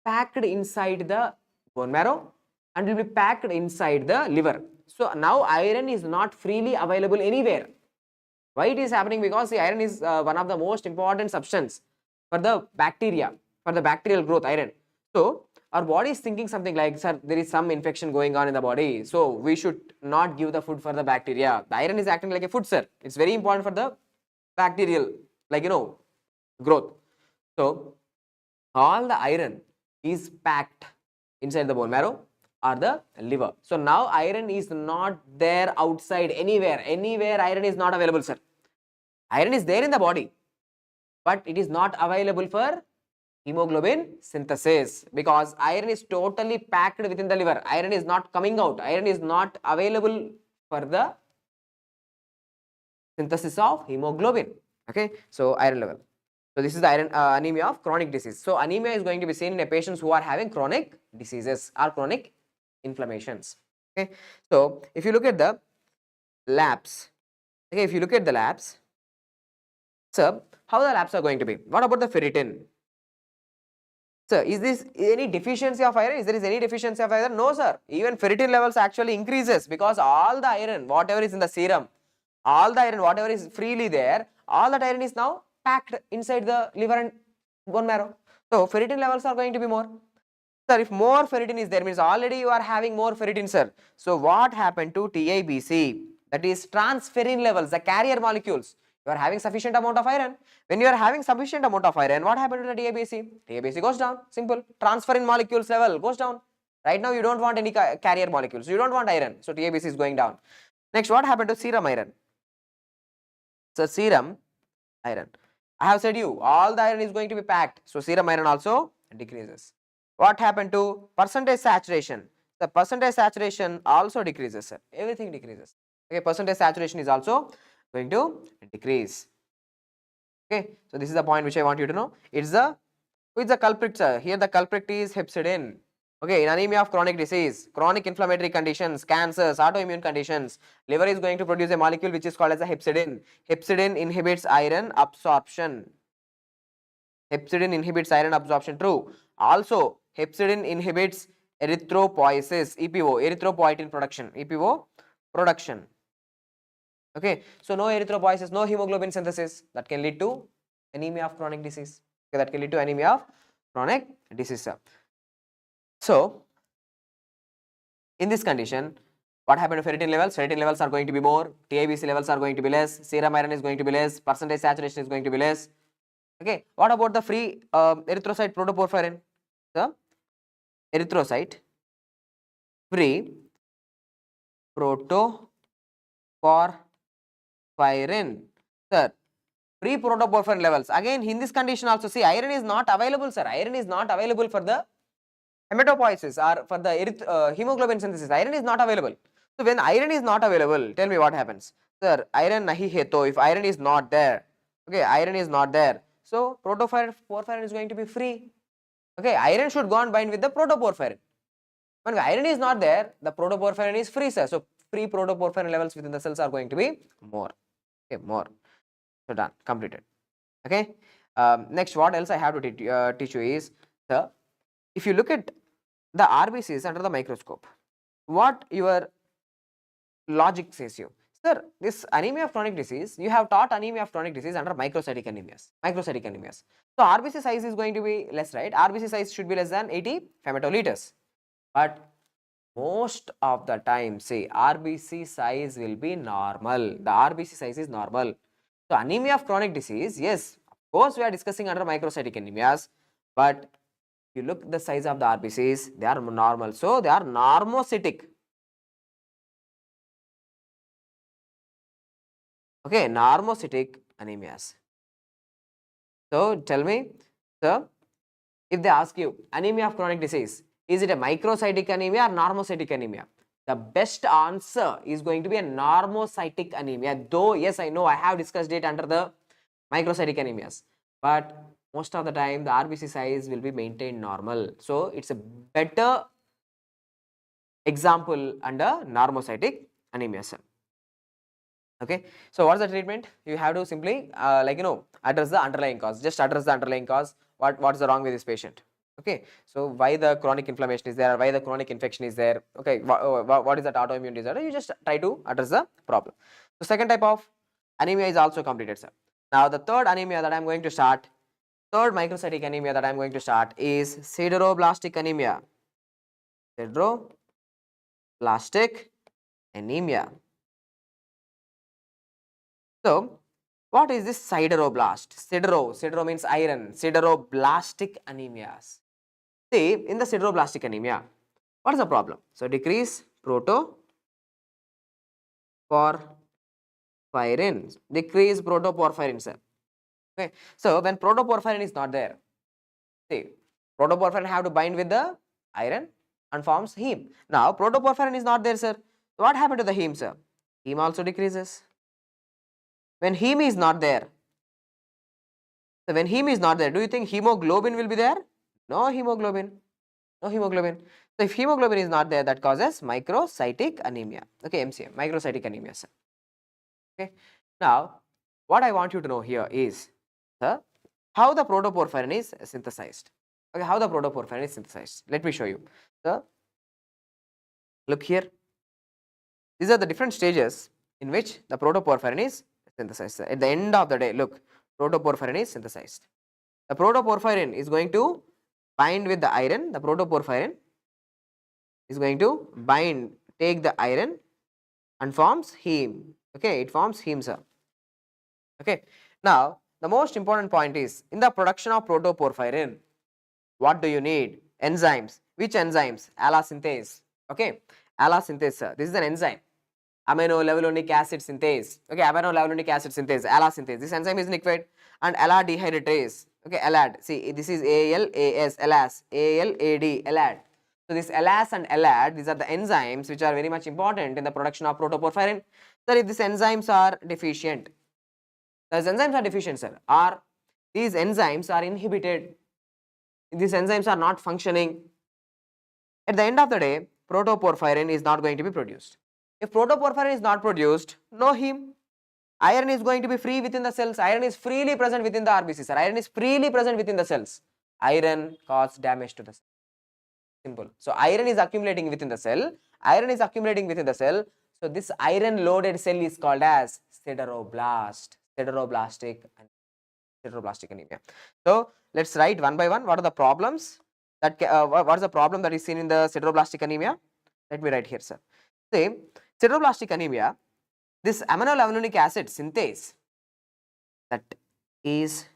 packed inside the bone marrow and will be packed inside the liver. So now iron is not freely available anywhere. Why it is happening? Because the iron is one of the most important substance for the bacteria, for the bacterial growth, iron. So our body is thinking something like, sir, there is some infection going on in the body, so we should not give the food for the bacteria. The iron is acting like a food, sir. It's very important for the bacterial, like, growth. So all the iron is packed inside the bone marrow or the liver. So now iron is not there outside anywhere. Anywhere iron is not available, sir. Iron is there in the body, but it is not available for hemoglobin synthesis because iron is totally packed within the liver. Iron is not coming out. Iron is not available for the synthesis of hemoglobin. Okay, so iron level. So this is the iron anemia of chronic disease. So anemia is going to be seen in a patients who are having chronic diseases or chronic inflammations. Okay, so if you look at the labs, okay, if you look at the labs, so how the labs are going to be? What about the ferritin? Sir, is this any deficiency of iron? Is there any deficiency of iron? No, sir. Even ferritin levels actually increases because all the iron, whatever is in the serum, all the iron, whatever is freely there, all that iron is now packed inside the liver and bone marrow. So ferritin levels are going to be more. Sir, if more ferritin is there, means already you are having more ferritin, sir. So what happened to TIBC? That is transferrin levels, the carrier molecules. You are having sufficient amount of iron. When you are having sufficient amount of iron, what happened to the TIBC? TIBC goes down. Simple. Transferrin molecules level goes down. Right now you don't want any carrier molecules. You don't want iron. So TIBC is going down. Next, what happened to serum iron? So serum iron. I have said you, all the iron is going to be packed. So serum iron also decreases. What happened to percentage saturation? The percentage saturation also decreases, sir. Everything decreases. Okay, percentage saturation is also going to decrease. Okay, so this is the point which I want you to know. It's the, who is the culprit, sir? Here the culprit is hepcidin. Okay, in anemia of chronic disease, chronic inflammatory conditions, cancers, autoimmune conditions, liver is going to produce a molecule which is called as a hepcidin. Hepcidin inhibits iron absorption. Hepcidin inhibits iron absorption, true. Also, hepcidin inhibits erythropoiesis, EPO, erythropoietin production, EPO production. Okay, so no erythropoiesis, no hemoglobin synthesis, that can lead to anemia of chronic disease. Okay, that can lead to anemia of chronic disease. So, in this condition, what happened to ferritin levels? Ferritin levels are going to be more, TIBC levels are going to be less, serum iron is going to be less, percentage saturation is going to be less. Okay, what about the free erythrocyte protoporphyrin? The erythrocyte free protoporphyrin. Sir, free protoporphyrin levels. Again, in this condition also, see, iron is not available, sir. Iron is not available for the hematopoiesis or for the hemoglobin synthesis. Iron is not available. So when iron is not available, tell me what happens. Sir, iron nahi hai to, if iron is not there, okay, iron is not there. So protoporphyrin is going to be free. Okay, iron should go and bind with the protoporphyrin. When iron is not there, the protoporphyrin is free, sir. So free protoporphyrin levels within the cells are going to be more. Okay, more. So done, completed. Okay. Next, what else I have to teach you is, sir, if you look at the RBCs under the microscope, what your logic says you? Sir, this anemia of chronic disease, you have taught anemia of chronic disease under microcytic anemias. Microcytic anemias. So RBC size is going to be less, right? RBC size should be less than 80 femtoliters. But most of the time, say RBC size will be normal. The RBC size is normal. So anemia of chronic disease, yes, of course we are discussing under microcytic anemias, but if you look the size of the RBCs, they are normal. So they are normocytic. Okay, normocytic anemias. So tell me, sir, if they ask you anemia of chronic disease, is it a microcytic anemia or normocytic anemia? The best answer is going to be a normocytic anemia. Though yes, I know I have discussed it under the microcytic anemias, but most of the time the RBC size will be maintained normal. So it's a better example under normocytic anemia, sir. Okay, so what's the treatment? You have to simply address the underlying cause. Just address the underlying cause. What's the wrong with this patient? Okay, so why the chronic inflammation is there, or why the chronic infection is there? Okay, what is that autoimmune disorder? You just try to address the problem. So second type of anemia is also completed, sir. Now the third anemia that I'm going to start, third microcytic anemia that I'm going to start is sideroblastic anemia. Sideroblastic anemia. So, what is this sideroblast? Sidero means iron. Sideroblastic anemias. See, in the sideroblastic anemia, what is the problem? So, decrease protoporphyrin. Decrease protoporphyrin, sir. Okay. So, when protoporphyrin is not there, see, protoporphyrin have to bind with the iron and forms heme. Now, protoporphyrin is not there, sir. So, what happened to the heme, sir? Heme also decreases. When heme is not there, so when heme is not there, do you think hemoglobin will be there? No hemoglobin. No hemoglobin. So if hemoglobin is not there, that causes microcytic anemia. Okay, MCM, microcytic anemia, sir. Okay. Now, what I want you to know here is, sir, how the protoporphyrin is synthesized. Okay, how the protoporphyrin is synthesized. Let me show you. Sir, look here. These are the different stages in which the protoporphyrin is synthesized. At the end of the day, look, protoporphyrin is synthesized. The protoporphyrin is going to bind with the iron. The protoporphyrin is going to take the iron and forms heme. Okay, it forms heme, sir. Okay. Now, the most important point is, in the production of protoporphyrin, what do you need? Enzymes. Which enzymes? Allosynthes. Okay, allosynthes, sir. This is an enzyme. Amino levulinic acid synthase. Okay, amino levulinic acid synthase, allosynthes. This enzyme is liquid, and aldehydrate. Okay, alad. See, this is ALAS, alas, ALAD, alad. So this alas and alad, these are the enzymes which are very much important in the production of protoporphyrin. Sir, if these enzymes are deficient, these enzymes are deficient, sir, or these enzymes are inhibited, these enzymes are not functioning, at the end of the day, protoporphyrin is not going to be produced. If protoporphyrin is not produced, no heme. Iron is going to be free within the cells. Iron is freely present within the RBCs. Iron is freely present within the cells. Iron causes damage to the cell. Simple. So iron is accumulating within the cell. Iron is accumulating within the cell. So this iron loaded cell is called as sideroblast. Sideroblastic anemia. So let's write one by one. What are the problems that what is the problem that is seen in the sideroblastic anemia? Let me write here, sir. See, sideroblastic anemia, this amino levulinic acid synthase, that is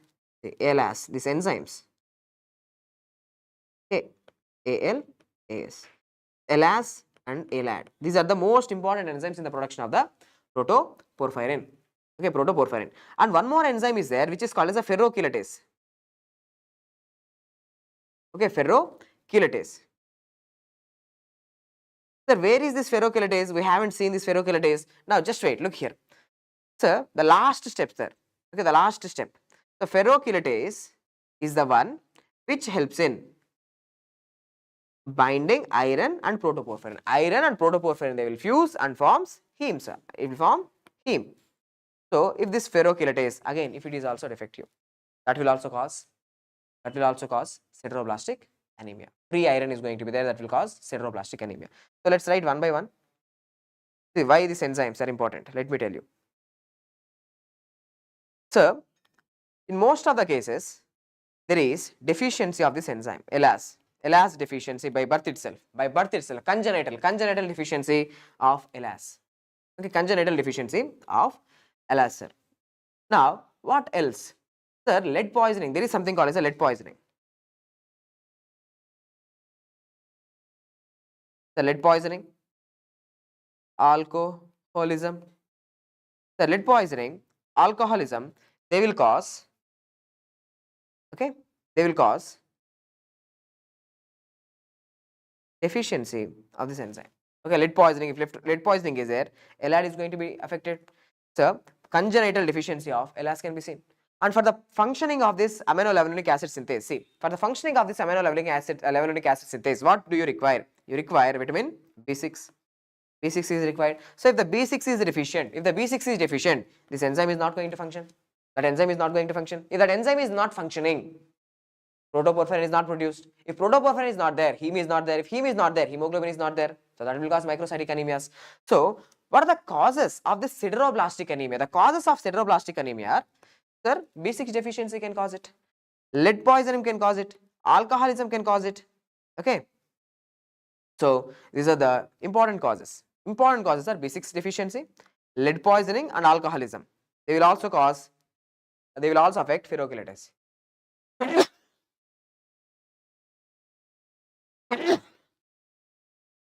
the ALAS, these enzymes. Okay, ALAS, ALAS and ALAD. These are the most important enzymes in the production of the protoporphyrin. Okay, protoporphyrin. And one more enzyme is there which is called as a ferrochelatase. Okay, ferrochelatase. Sir, where is this ferrochelatase? We haven't seen this ferrochelatase. Now just wait, look here. Sir, the last step, sir. Okay, the last step. The ferrochelatase is the one which helps in binding iron and protoporphyrin. Iron and protoporphyrin, they will fuse and forms heme, sir. It will form heme. So if this ferrochelatase, again, if it is also defective, that will also cause sideroblastic anemia. Free iron is going to be there, that will cause sideroblastic anemia. So let's write one by one. See why these enzymes are important. Let me tell you. So in most of the cases, there is deficiency of this enzyme, ALAS deficiency by birth itself, congenital deficiency of ALAS. Okay, congenital deficiency of ALAS, sir. Now, what else? Sir, lead poisoning. There is something called as a lead poisoning. The lead poisoning, alcoholism. The lead poisoning, alcoholism, they will cause Okay, they will cause deficiency of this enzyme. Okay, lead poisoning, if lead poisoning is there, LAD is going to be affected. So congenital deficiency of LAS can be seen. And for the functioning of this amino-levulinic acid synthase, see, for the functioning of this amino-levulinic acid, levulinic acid synthase, what do you require? You require vitamin B6. B6 is required. So if the B6 is deficient, this enzyme is not going to function. That enzyme is not going to function. If that enzyme is not functioning, protoporphyrin is not produced. If protoporphyrin is not there, heme is not there. If heme is not there, hemoglobin is not there. So that will cause microcytic anemias. So what are the causes of this sideroblastic anemia? The causes of sideroblastic anemia are, sir, B6 deficiency can cause it. Lead poisoning can cause it. Alcoholism can cause it. Okay. So these are the important causes. Important causes are B6 deficiency, lead poisoning and alcoholism. They will also affect ferrochelatase.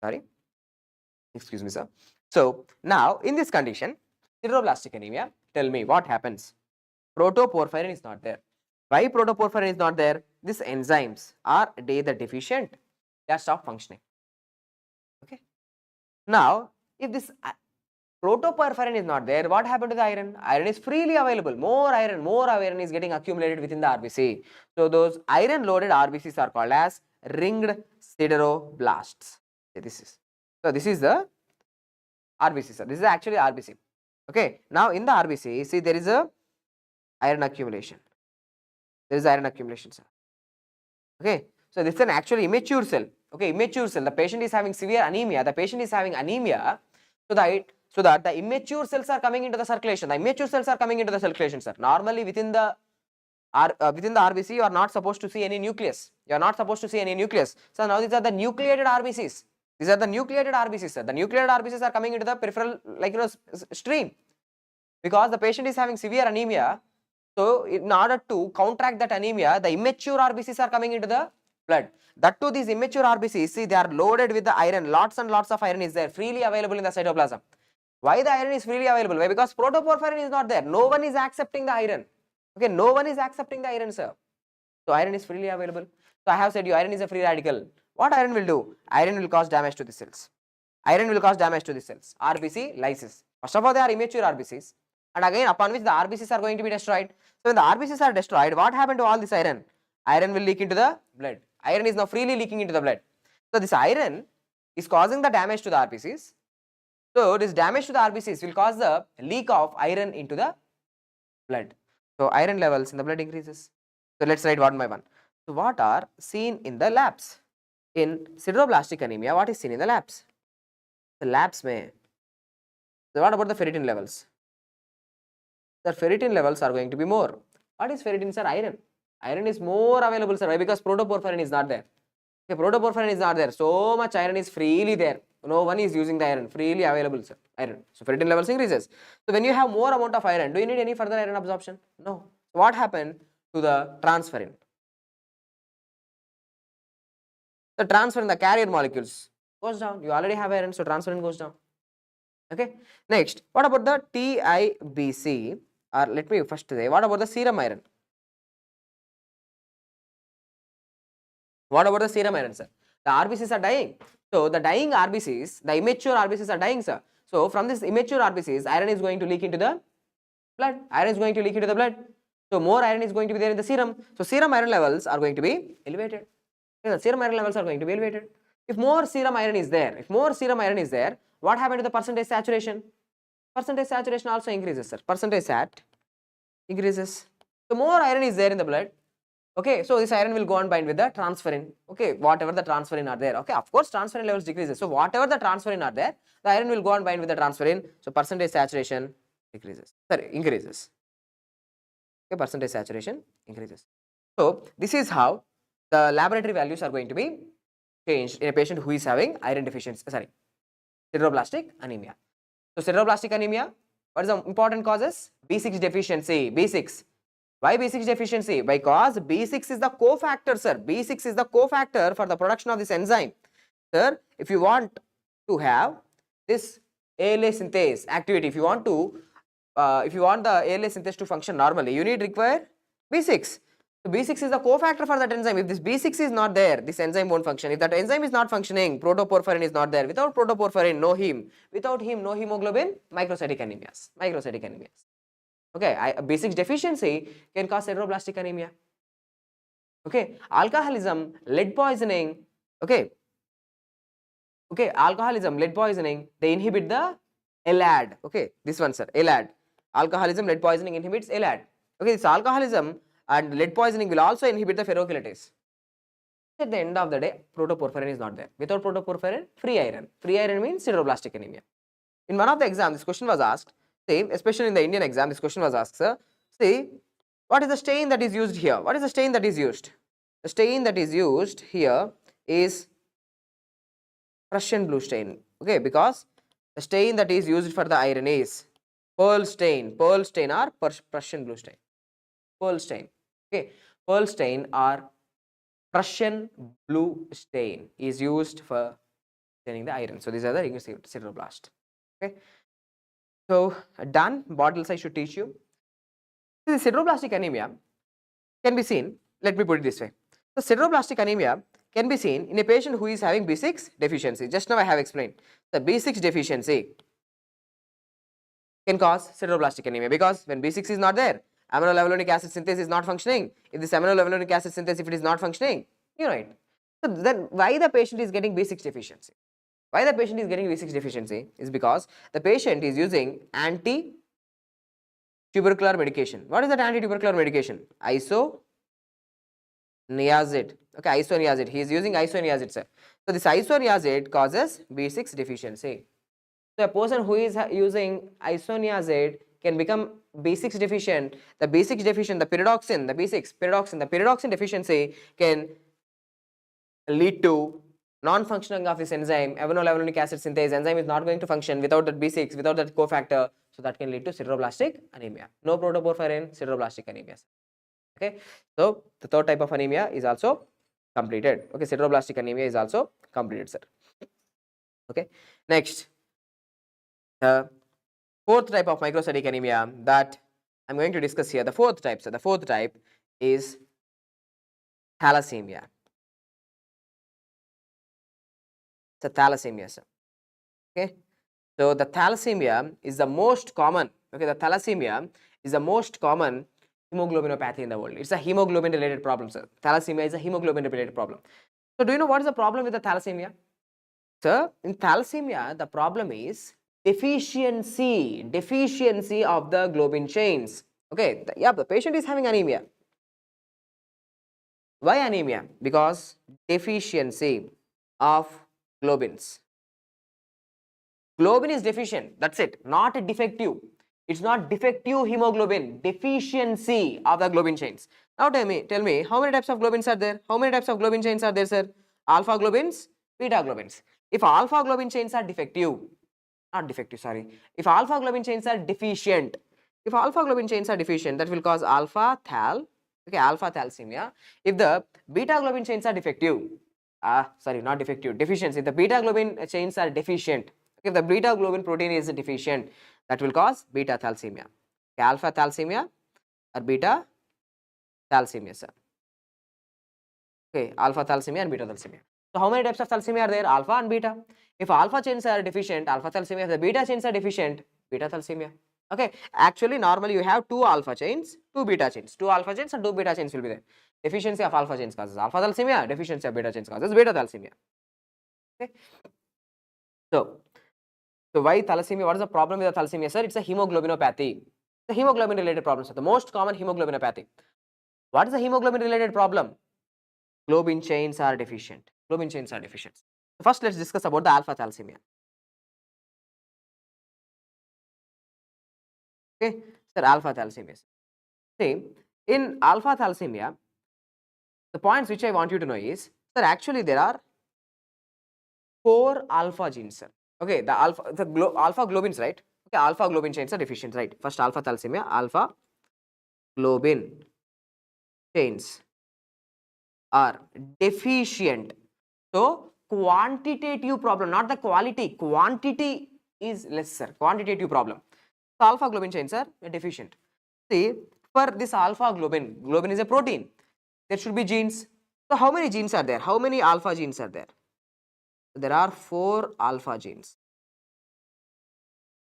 Sorry, excuse me, sir. So now in this condition, sideroblastic anemia, tell me what happens. Protoporphyrin is not there. Why protoporphyrin is not there? These enzymes are either deficient, they are stopped functioning. Okay. Now if this protoporphyrin is not there, what happened to the iron? Iron is freely available. More iron is getting accumulated within the RBC. So those iron loaded RBCs are called as ringed sideroblasts. This is the RBC, sir. This is actually RBC. Okay. Now in the RBC, see, there is a iron accumulation. There is iron accumulation, sir. Okay. So this is an actually immature cell. Okay, immature cell. The patient is having severe anemia. The patient is having anemia. So that the immature cells are coming into the circulation. The immature cells are coming into the circulation, sir. Normally within the RBC, you are not supposed to see any nucleus. You are not supposed to see any nucleus. So now these are the nucleated RBCs. These are the nucleated RBCs, sir. The nucleated RBCs are coming into the peripheral, stream, because the patient is having severe anemia. So in order to counteract that anemia, the immature RBCs are coming into the blood. That too, these immature RBCs, see, they are loaded with the iron. Lots and lots of iron is there, freely available in the cytoplasm. Why the iron is freely available? Why? Because protoporphyrin is not there. No one is accepting the iron. Okay, no one is accepting the iron, sir. So iron is freely available. So I have said you, iron is a free radical. What iron will do? Iron will cause damage to the cells. Iron will cause damage to the cells. RBC lysis. First of all, they are immature RBCs, and again upon which the RBCs are going to be destroyed. So when the RBCs are destroyed, what happened to all this iron? Iron will leak into the blood. Iron is now freely leaking into the blood. So this iron is causing the damage to the RBCs. So this damage to the RBCs will cause the leak of iron into the blood. So iron levels in the blood increases. So let's write one by one. So what are seen in the labs? In sideroblastic anemia, what is seen in the labs? The labs may. So what about the ferritin levels? The ferritin levels are going to be more. What is ferritin, sir? Iron. Iron is more available, sir. Why? Because protoporphyrin is not there. Okay, protoporphyrin is not there. So much iron is freely there. No one is using the iron, freely available, sir. Iron. So ferritin levels increases. So when you have more amount of iron, do you need any further iron absorption? No. So what happened to the transferrin? The transferrin, the carrier molecules goes down. You already have iron, so transferrin goes down. Okay. Next, what about the TIBC? Or let me first say, what about the serum iron? What about the serum iron, sir? The RBCs are dying. So the dying RBCs, the immature RBCs are dying, sir. So from this immature RBCs, iron is going to leak into the blood. Iron is going to leak into the blood. So more iron is going to be there in the serum. So serum iron levels are going to be elevated. The serum iron levels are going to be elevated. If more serum iron is there, what happened to the percentage saturation? Percentage saturation also increases, sir. Percentage sat increases. So more iron is there in the blood. Okay, so this iron will go and bind with the transferrin. Okay, whatever the transferrin are there. Okay, of course transferrin levels decreases. So whatever the transferrin are there, the iron will go and bind with the transferrin. So percentage saturation increases. Okay, percentage saturation increases. So this is how the laboratory values are going to be changed in a patient who is having iron deficiency. Sideroblastic anemia. So sideroblastic anemia, what is the important causes? B6 deficiency. B6. Why B6 deficiency? Because B6 is the cofactor, sir. B6 is the cofactor for the production of this enzyme. Sir, if you want to have this ALA synthase activity, if you want the ALA synthase to function normally, you require B6. So B6 is the cofactor for that enzyme. If this B6 is not there, this enzyme won't function. If that enzyme is not functioning, protoporphyrin is not there. Without protoporphyrin, no heme. Without heme, no hemoglobin, microcytic anemias. Microcytic anemias. Okay, B6 deficiency can cause sideroblastic anemia. Okay, alcoholism, lead poisoning. Okay, alcoholism, lead poisoning, they inhibit the LAD. Okay, this one, sir, LAD. Alcoholism, lead poisoning inhibits LAD. Okay, this alcoholism and lead poisoning will also inhibit the ferrochelatase. At the end of the day, protoporphyrin is not there. Without protoporphyrin, free iron. Free iron means sideroblastic anemia. In one of the exams, this question was asked. See, especially in the Indian exam, this question was asked, sir. See, what is the stain that is used here? What is the stain that is used? The stain that is used here is Prussian blue stain. Okay, because the stain that is used for the iron is pearl stain or Prussian blue stain. Pearl stain. Okay, pearl stain or Prussian blue stain is used for staining the iron. So these are the sideroblast. Okay, so done. What else I should teach you? The sideroblastic anemia can be seen. Let me put it this way. So sideroblastic anemia can be seen in a patient who is having B6 deficiency. Just now I have explained the B6 deficiency can cause sideroblastic anemia because when B6 is not there, aminolevulinic acid synthase is not functioning. If this aminolevulinic acid synthase, if it is not functioning, you know it. So then why the patient is getting B6 deficiency? Why the patient is getting B6 deficiency is because the patient is using anti-tubercular medication. What is that anti-tubercular medication? Isoniazid. Okay, isoniazid. He is using isoniazid, sir. So this isoniazid causes B6 deficiency. So a person who is using isoniazid can become B6 deficient. The B6 deficient, the pyridoxine, the B6 pyridoxine, the pyridoxine deficiency can lead to non-functioning of this enzyme. Aminolevulinic acid synthase enzyme is not going to function without that B6, without that cofactor. So that can lead to sideroblastic anemia. No protoporphyrin, sideroblastic anemia. Okay, so the third type of anemia is also completed. Okay, sideroblastic anemia is also completed, sir. Okay, next, the fourth type of microcytic anemia that I'm going to discuss here. The fourth type, sir. The fourth type is thalassemia. It's a thalassemia, sir. Okay, so the thalassemia is the most common. Okay, the thalassemia is the most common hemoglobinopathy in the world. It's a hemoglobin related problem, sir. Thalassemia is a hemoglobin related problem. So do you know what is the problem with the thalassemia? Sir, in thalassemia, the problem is deficiency of the globin chains. Okay, the patient is having anemia. Why anemia? Because deficiency of globins. Globin is deficient, that's it, not defective. It's not defective hemoglobin, deficiency of the globin chains. Now tell me, how many types of globins are there? How many types of globin chains are there, sir? Alpha globins, beta globins. If alpha globin chains are defective, if alpha globin chains are deficient, that will cause alpha thalassemia. If the beta globin chains are defective, deficiency. If the beta globin chains are deficient, if the beta globin protein is deficient, that will cause beta thalassemia. Okay, alpha thalassemia or beta thalassemia, sir. Okay, alpha thalassemia and beta thalassemia. So how many types of thalassemia are there? Alpha and beta. If alpha chains are deficient, alpha thalassemia. If the beta chains are deficient, beta thalassemia. Okay, actually normally you have two alpha chains, two beta chains. Two alpha chains and two beta chains will be there. Deficiency of alpha chains causes alpha thalassemia, deficiency of beta chains causes beta thalassemia. Okay. So why thalassemia? What is the problem with the thalassemia, sir? It's a hemoglobinopathy. The hemoglobin related problem, sir. The most common hemoglobinopathy. What is the hemoglobin related problem? Globin chains are deficient. So first let's discuss about the alpha thalassemia. Okay, sir, alpha thalassemia. See, in alpha thalassemia, the points which I want you to know is, sir, actually there are 4 alpha genes, sir. Okay, the alpha globins, right? Okay, alpha globin chains are deficient, right? First alpha thalassemia, alpha globin chains are deficient. So quantitative problem, not the quality. Quantity is less, sir. Quantitative problem. So alpha globin chains are deficient. See, for this alpha globin is a protein. there should be genes. So how many genes are there? How many alpha genes are there? There are 4 alpha genes.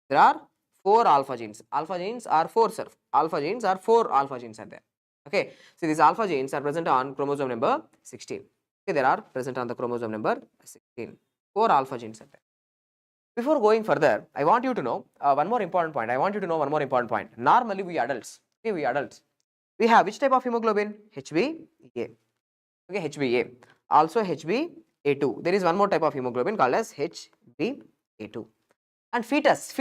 There are 4 alpha genes. Alpha genes are 4, sir. Alpha genes are 4 alpha genes are there. Okay. So these alpha genes are present on chromosome number 16. Okay, they are present on the chromosome number 16. 4 alpha genes are there. Before going further, I want you to know one more important point. Normally we adults, we have which type of hemoglobin? HbA. Okay, HbA. Also HbA2. There is one more type of hemoglobin called as HbA2. And fetus.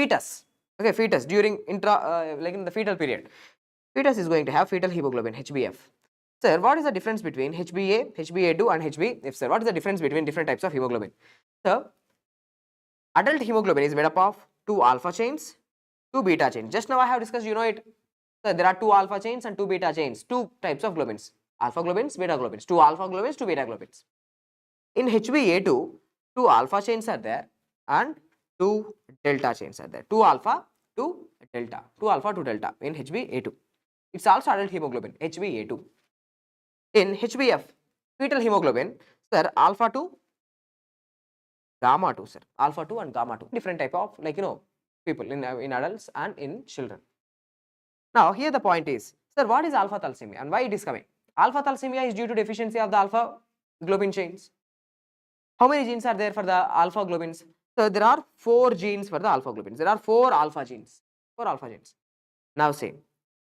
Okay, fetus during like in the fetal period, fetus is going to have fetal hemoglobin HbF. Sir, what is the difference between HbA, HbA2 and HbF, sir? What is the difference between different types of hemoglobin? So, adult hemoglobin is made up of 2 alpha chains, 2 beta chains. Just now I have discussed, you know it. So, there are 2 alpha chains and 2 beta chains, 2 types of globins, alpha globins, beta globins, 2 alpha globins, 2 beta globins. In HbA2, 2 alpha chains are there and 2 delta chains are there. 2 alpha, 2 delta, 2 alpha, 2 delta in HbA2. It's also adult hemoglobin, HbA2. In HbF, fetal hemoglobin, sir, alpha 2, gamma 2, sir, alpha 2 and gamma 2. Different type of, like, you know, people in adults and in children. Now, here the point is, sir, what is alpha thalassemia and why it is coming? Alpha thalassemia is due to deficiency of the alpha globin chains. How many genes are there for the alpha globins? So, there are 4 genes for the alpha globins. There are 4 alpha genes. 4 alpha genes. Now, say,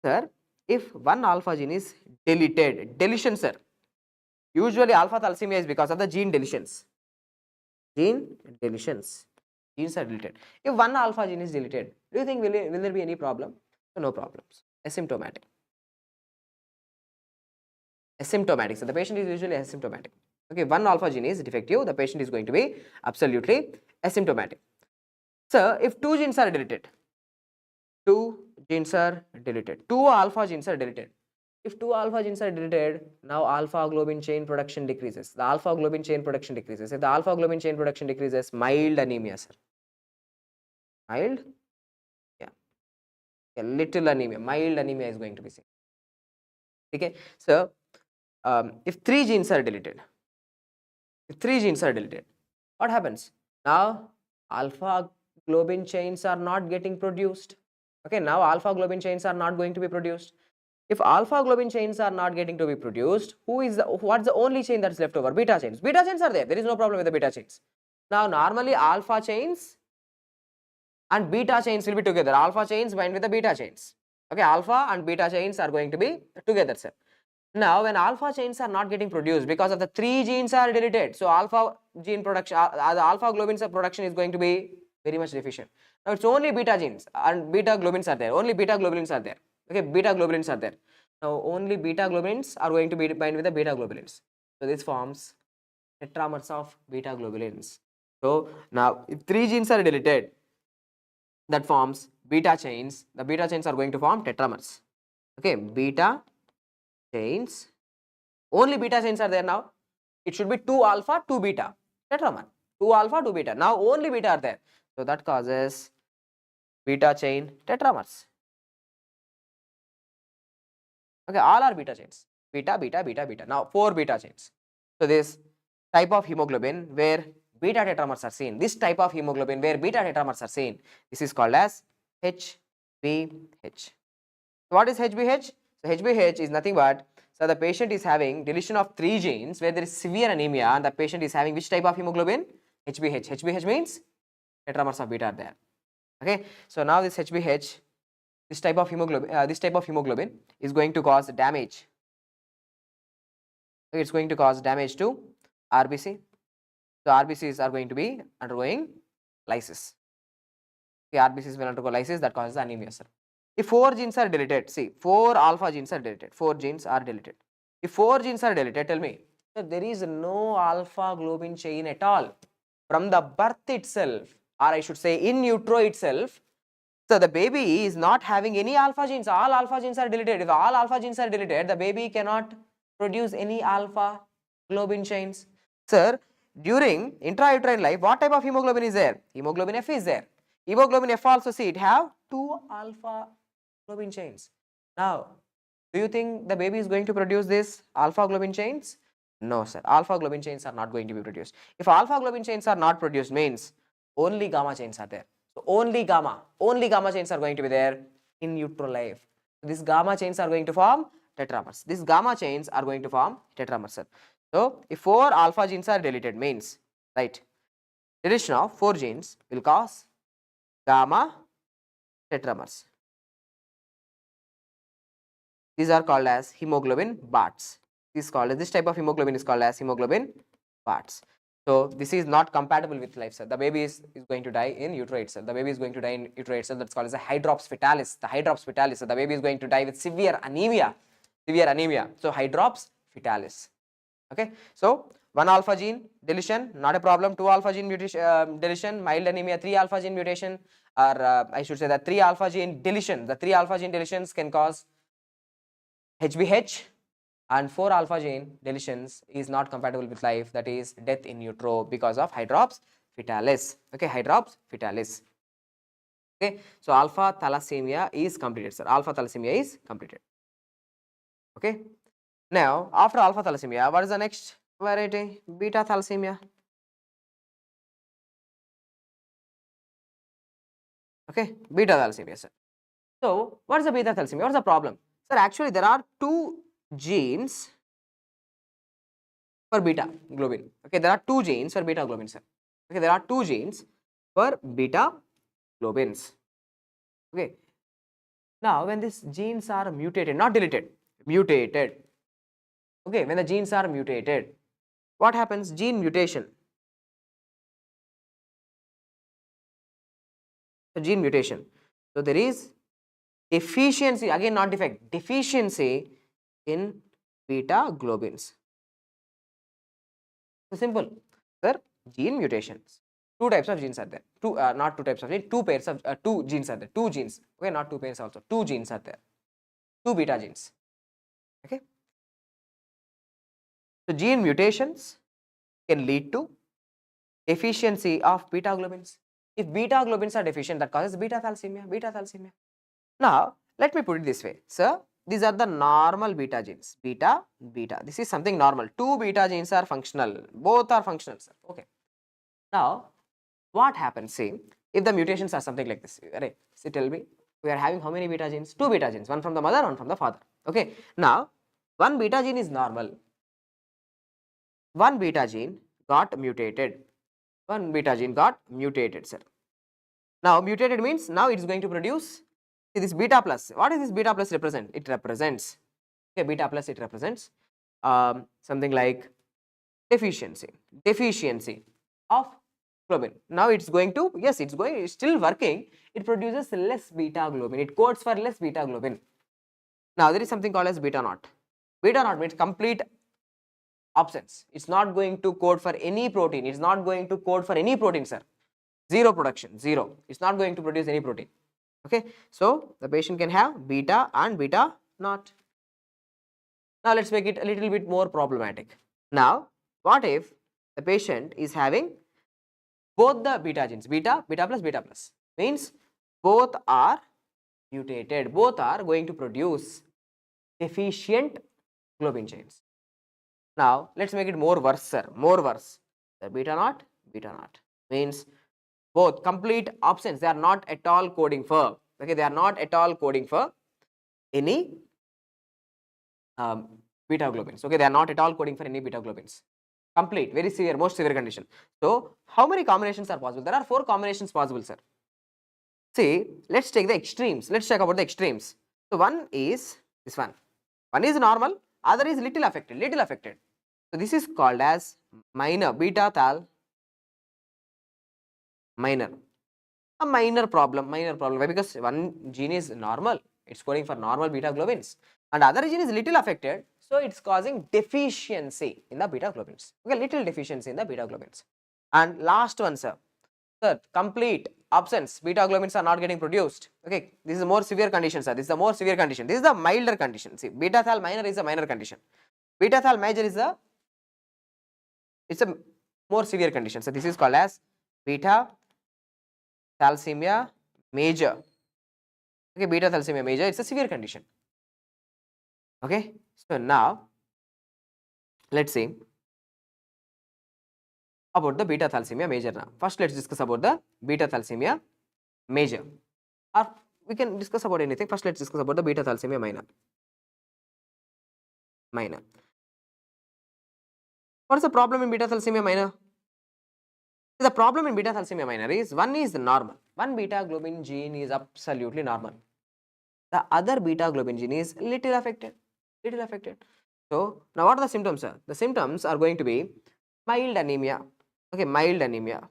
sir, if one alpha gene is deletion, sir. Usually, alpha thalassemia is because of the gene deletions. Genes are deleted. If one alpha gene is deleted, do you think will there be any problem? No problems. Asymptomatic. So the patient is usually asymptomatic. Okay, one alpha gene is defective, the patient is going to be absolutely asymptomatic. So if 2 genes are deleted, 2 alpha genes are deleted. If 2 alpha genes are deleted, now alpha globin chain production decreases. The alpha globin chain production decreases. If the alpha globin chain production decreases, mild anemia, sir. Mild? Yeah. A little anemia. Mild anemia is going to be seen. Okay. So, if 3 genes are deleted, what happens? Now, alpha globin chains are not getting produced. Okay. Now, alpha globin chains are not going to be produced. If alpha globin chains are not getting to be produced, what's the only chain that's left over? Beta chains. Beta chains are there. There is no problem with the beta chains. Now, normally alpha chains and beta chains will be together. Alpha chains bind with the beta chains. Okay, alpha and beta chains are going to be together, sir. Now, when alpha chains are not getting produced because of the 3 genes are deleted, so alpha gene production, the alpha globins production is going to be very much deficient. Now, it's only beta genes and beta globins are there. Only beta globulins are there. Okay, beta globulins are there. Now, only beta globulins are going to be bind with the beta globulins. So, this forms tetramers of beta globulins. So, now if 3 genes are deleted, that forms beta chains. The beta chains are going to form tetramers. Okay, beta chains. Only beta chains are there now. It should be 2 alpha, 2 beta. Tetramer. 2 alpha, 2 beta. Now, only beta are there. So, that causes beta chain tetramers. Okay, all are beta chains. Beta, beta, beta, beta. Now, 4 beta chains. So, this type of hemoglobin where beta tetramers are seen, this is called as HbH. What is HbH? So, HbH is nothing but, so the patient is having deletion of 3 genes where there is severe anemia and the patient is having which type of hemoglobin? HbH. HbH means tetramers of beta are there. Okay. So, now this HbH, this type of hemoglobin is going to cause damage. It's going to cause damage to RBC. So, RBCs are going to be undergoing lysis. Okay, RBCs will undergo lysis, that causes anemia, sir. If 4 genes are deleted, see 4 alpha genes are deleted, 4 genes are deleted. If 4 genes are deleted, tell me, so there is no alpha globin chain at all. From the birth itself, or I should say in utero itself, so the baby is not having any alpha genes, all alpha genes are deleted. If all alpha genes are deleted, the baby cannot produce any alpha globin chains. Sir, during intrauterine life, what type of hemoglobin is there? Hemoglobin F is there. Hemoglobin F also, see, it have 2 alpha globin chains. Now, Do you think the baby is going to produce this alpha globin chains? No, sir. Alpha globin chains are not going to be produced. If alpha globin chains are not produced, means only gamma chains are there. So only gamma chains are going to be there in utero life. These gamma chains are going to form tetramers. These gamma chains are going to form tetramers, sir. So if 4 alpha genes are deleted, means, right, deletion of 4 genes will cause gamma tetramers. These are called as hemoglobin BARTs. This type of hemoglobin is called as hemoglobin BARTs. So this is not compatible with life, sir. The baby is going to die in utero itself. The baby is going to die in utero itself. That's called as a hydrops fetalis. The hydrops fetalis. So the baby is going to die with severe anemia. Severe anemia. So hydrops fetalis. Okay. So 1 alpha gene deletion, not a problem. 2 alpha gene mutation, deletion, mild anemia. 3 alpha gene mutation, or I should say that 3 alpha gene deletion. The 3 alpha gene deletions can cause HBH, and 4 alpha gene deletions is not compatible with life, that is death in utero because of hydrops fetalis. Okay, hydrops fetalis. Okay, so alpha thalassemia is completed, sir. Alpha thalassemia is completed. Okay, now after alpha thalassemia, what is the next variety? Beta thalassemia. Okay, beta thalassemia, sir. So what is the beta thalassemia? What is the problem? Sir, actually there are 2 genes for beta globin. Okay, there are 2 genes for beta globin, sir. Okay, there are 2 genes for beta globins. Okay, now when these genes are mutated, not deleted, mutated. Okay, when the genes are mutated, what happens? Gene mutation. So gene mutation. So there is deficiency, again not defect, deficiency in beta globins. So simple, sir. Gene mutations. 2 types of genes are there. Not 2 types of genes. 2 pairs of 2 genes are there. 2 genes. Okay, not 2 pairs also. 2 genes are there. 2 beta genes. Okay. So gene mutations can lead to deficiency of beta globins. If beta globins are deficient, that causes beta thalassemia. Beta thalassemia. Now let me put it this way, sir. These are the normal beta genes. Beta, beta. This is something normal. 2 beta genes are functional. Both are functional, sir. Okay. Now what happens? See, if the mutations are something like this, right? See, tell me, we are having how many beta genes? 2 beta genes, one from the mother, one from the father. Okay. Now, one beta gene is normal. One beta gene got mutated. One beta gene got mutated, sir. Now, mutated means now it is going to produce, see, this beta plus. What is this beta plus represent? It represents, okay, beta plus, it represents something like deficiency of globin. Now it's going to, yes, it's still working. It produces less beta globin. It codes for less beta globin. Now there is something called as beta naught. Beta naught means complete absence. It's not going to code for any protein. It's not going to code for any protein, sir. Zero production, zero. It's not going to produce any protein. Okay, so the patient can have beta and beta naught. Now let's make it a little bit more problematic. Now, what if the patient is having both the beta genes, beta plus, means both are mutated, both are going to produce deficient globin chains. Now let's make it more worse, sir, more worse. The beta naught means both complete absence. They are not at all coding for, okay, they are not at all coding for any beta globins. Okay, they are not at all coding for any beta globins. Complete, very severe, most severe condition. So how many combinations are possible? There are 4 combinations possible, sir. See, let's take the extremes. Let's check about the extremes. So one is this one. One is normal, other is little affected, So this is called as minor, beta thal minor. A minor problem. Why? Because one gene is normal, it's coding for normal beta globins, and other gene is little affected, so it's causing deficiency in the beta globins. Okay, little deficiency in the beta globins. And last one, sir, complete absence, beta globins are not getting produced. Okay, this is a more severe condition, sir. This is a more severe condition. This is the milder condition. See, beta thal minor is a minor condition. Beta thal major is a, it's a more severe condition. So this is called as beta thalassemia major. Okay, beta thalassemia major, it's a severe condition. Okay, so now let's see about the beta thalassemia major now. First, let's discuss about the beta thalassemia major, or we can discuss about anything. First, let's discuss about the beta thalassemia minor. What is the problem in beta thalassemia minor? The problem in beta thalassemia minor is one is normal. One beta globin gene is absolutely normal. The other beta globin gene is little affected. Little affected. So now what are the symptoms, sir? The symptoms are going to be mild anemia. Okay, mild anemia.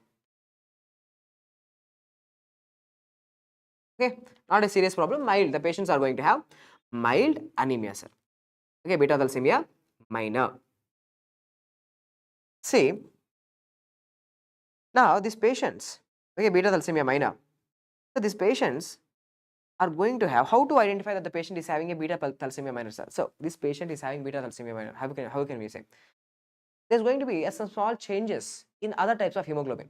Okay, not a serious problem. Mild. The patients are going to have mild anemia, sir. Okay, beta thalassemia minor. See, now these patients, okay, beta thalassemia minor. So these patients are going to have, how to identify that the patient is having a beta thalassemia minor, sir? So this patient is having beta thalassemia minor. How can we say? There's going to be some small changes in other types of hemoglobin.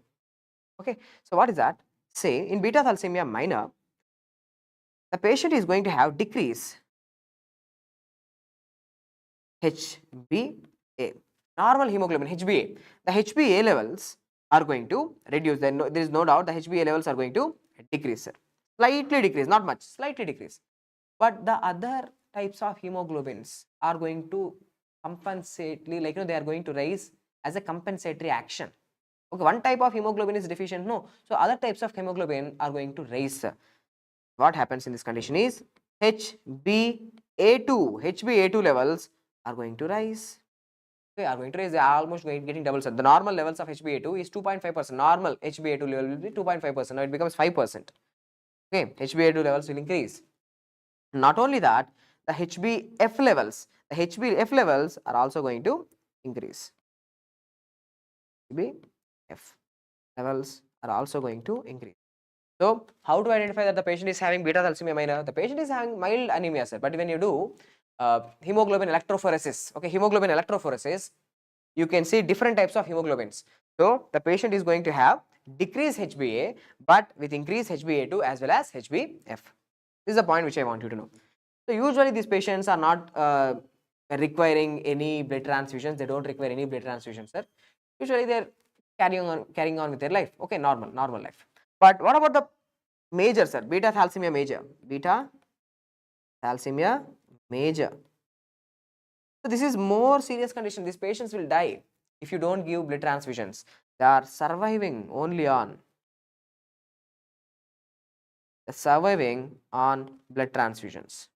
Okay, so what is that? Say in beta thalassemia minor, the patient is going to have decrease HbA, normal hemoglobin HbA. The HbA levels are going to reduce. Then there is no doubt the HbA levels are going to decrease, sir. Slightly decrease, not much, slightly decrease. But the other types of hemoglobins are going to compensately, like they are going to rise as a compensatory action. Okay, one type of hemoglobin is deficient, no. So other types of hemoglobin are going to rise. What happens in this condition is HbA2 levels are going to rise. Okay, are going to rise. They are almost getting double. The normal levels of HbA2 is 2.5%. Normal HbA2 level will be 2.5%. Now it becomes 5%. Okay, HbA2 levels will increase. Not only that, the HbF levels are also going to increase. HbF levels are also going to increase. So how to identify that the patient is having beta thalassemia minor? The patient is having mild anemia, sir. But when you do hemoglobin electrophoresis, okay, hemoglobin electrophoresis, you can see different types of hemoglobins. So the patient is going to have decreased HbA, but with increased HbA2 as well as HbF. This is the point which I want you to know. So usually these patients are not requiring any blood transfusions. They don't require any blood transfusions, sir. Usually they're carrying on with their life. Okay, normal life. But what about the major, sir? Beta thalassemia major. Beta thalassemia major. So this is more serious condition. These patients will die if you don't give blood transfusions. They are surviving only on blood transfusions.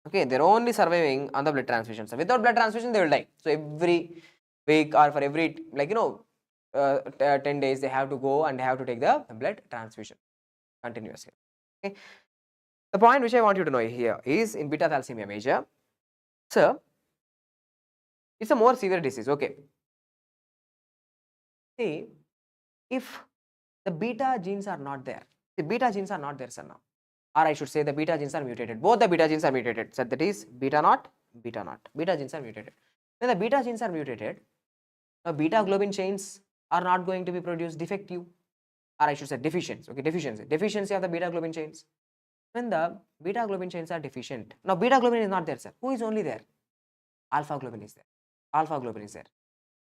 Okay, they're only surviving on the blood transfusion. So without blood transfusion, they will die. So every week or for every 10 days, they have to go and they have to take the blood transfusion continuously. Okay. The point which I want you to know here is in beta thalassemia major. So it's a more severe disease. Okay. See, if the beta genes are not there, the beta genes are not there, sir, now. Or I should say the beta genes are mutated. Both the beta genes are mutated. So that is beta naught. Beta genes are mutated. When the beta genes are mutated, the beta globin chains are not going to be produced defective, or I should say deficiency. Okay, deficiency of the beta globin chains. When the beta globin chains are deficient, now beta globin is not there, sir. Who is only there? Alpha globin is there.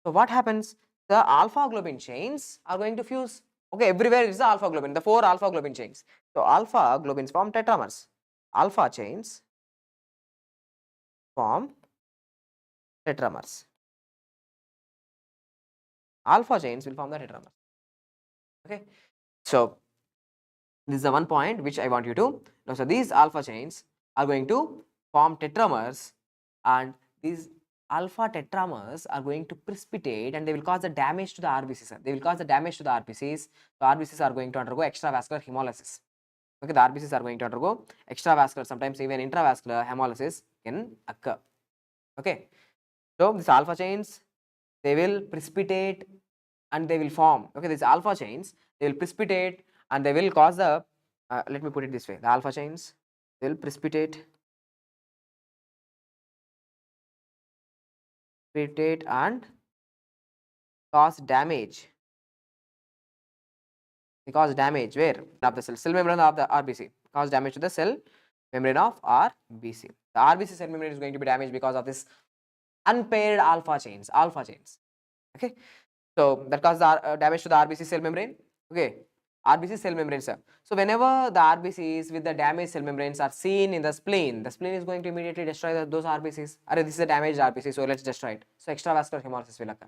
So what happens? The alpha globin chains are going to fuse. Okay, everywhere is the alpha globin, the 4 alpha globin chains. So alpha globins form tetramers. Alpha chains form tetramers. Alpha chains will form the tetramers. Okay, so this is the one point which I want you to know. So these alpha chains are going to form tetramers, and these alpha tetramers are going to precipitate and they will cause the damage to the RBCs. They will cause the damage to the RBCs. The RBCs are going to undergo extravascular hemolysis. Okay, the RBCs are going to undergo extravascular, sometimes even intravascular hemolysis can occur. Okay, so these alpha chains, they will precipitate and they will form. Okay, these alpha chains, they will precipitate and they will cause the, let me put it this way, the alpha chains will precipitate and cause damage. They cause damage where? Of the cell membrane of the RBC. cause damage to the cell membrane of RBC. The RBC cell membrane is going to be damaged because of this unpaired alpha chains. Okay, so that causes damage to the RBC cell membrane. Okay, RBC cell membranes. So whenever the RBCs with the damaged cell membranes are seen in the spleen is going to immediately destroy those RBCs. This is a damaged RBC, so let's destroy it. So extravascular hemolysis will occur.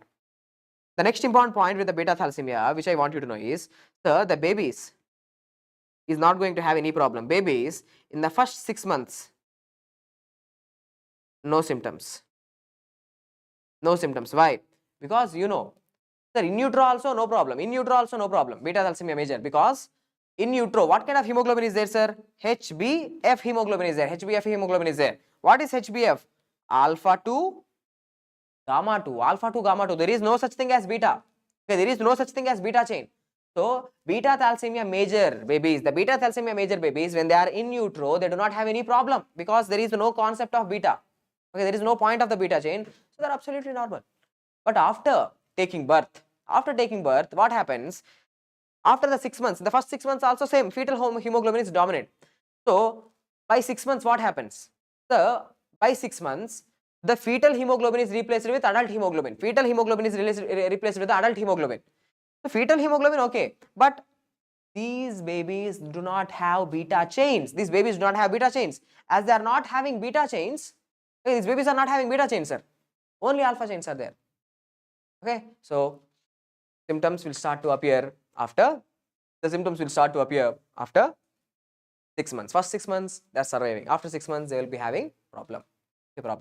The next important point with the beta thalassemia, which I want you to know is, sir, the babies is not going to have any problem. Babies in the first 6 months, no symptoms. No symptoms. Why? Because you know, sir, in utero also no problem. In utero also no problem. Beta thalassemia major, because in utero, what kind of hemoglobin is there, sir? HbF hemoglobin is there. HbF hemoglobin is there. What is HbF? Alpha 2, gamma 2. Alpha 2, gamma 2. There is no such thing as beta. Okay, there is no such thing as beta chain. So, beta thalassemia major babies, the beta thalassemia major babies, when they are in utero, they do not have any problem because there is no concept of beta. Okay, there is no point of the beta chain, so they are absolutely normal. But after taking birth, what happens? After the 6 months, the first 6 months also same, fetal hemoglobin is dominant. So, by 6 months what happens? So, by 6 months, the fetal hemoglobin is replaced with adult hemoglobin. Fetal hemoglobin is replaced with the adult hemoglobin. So, fetal hemoglobin, okay, but these babies do not have beta chains. These babies do not have beta chains. As they are not having beta chains, okay, these babies are not having beta chains, sir. Only alpha chains are there. Okay, so symptoms will start to appear after 6 months. First 6 months they are surviving. After 6 months they will be having problem. So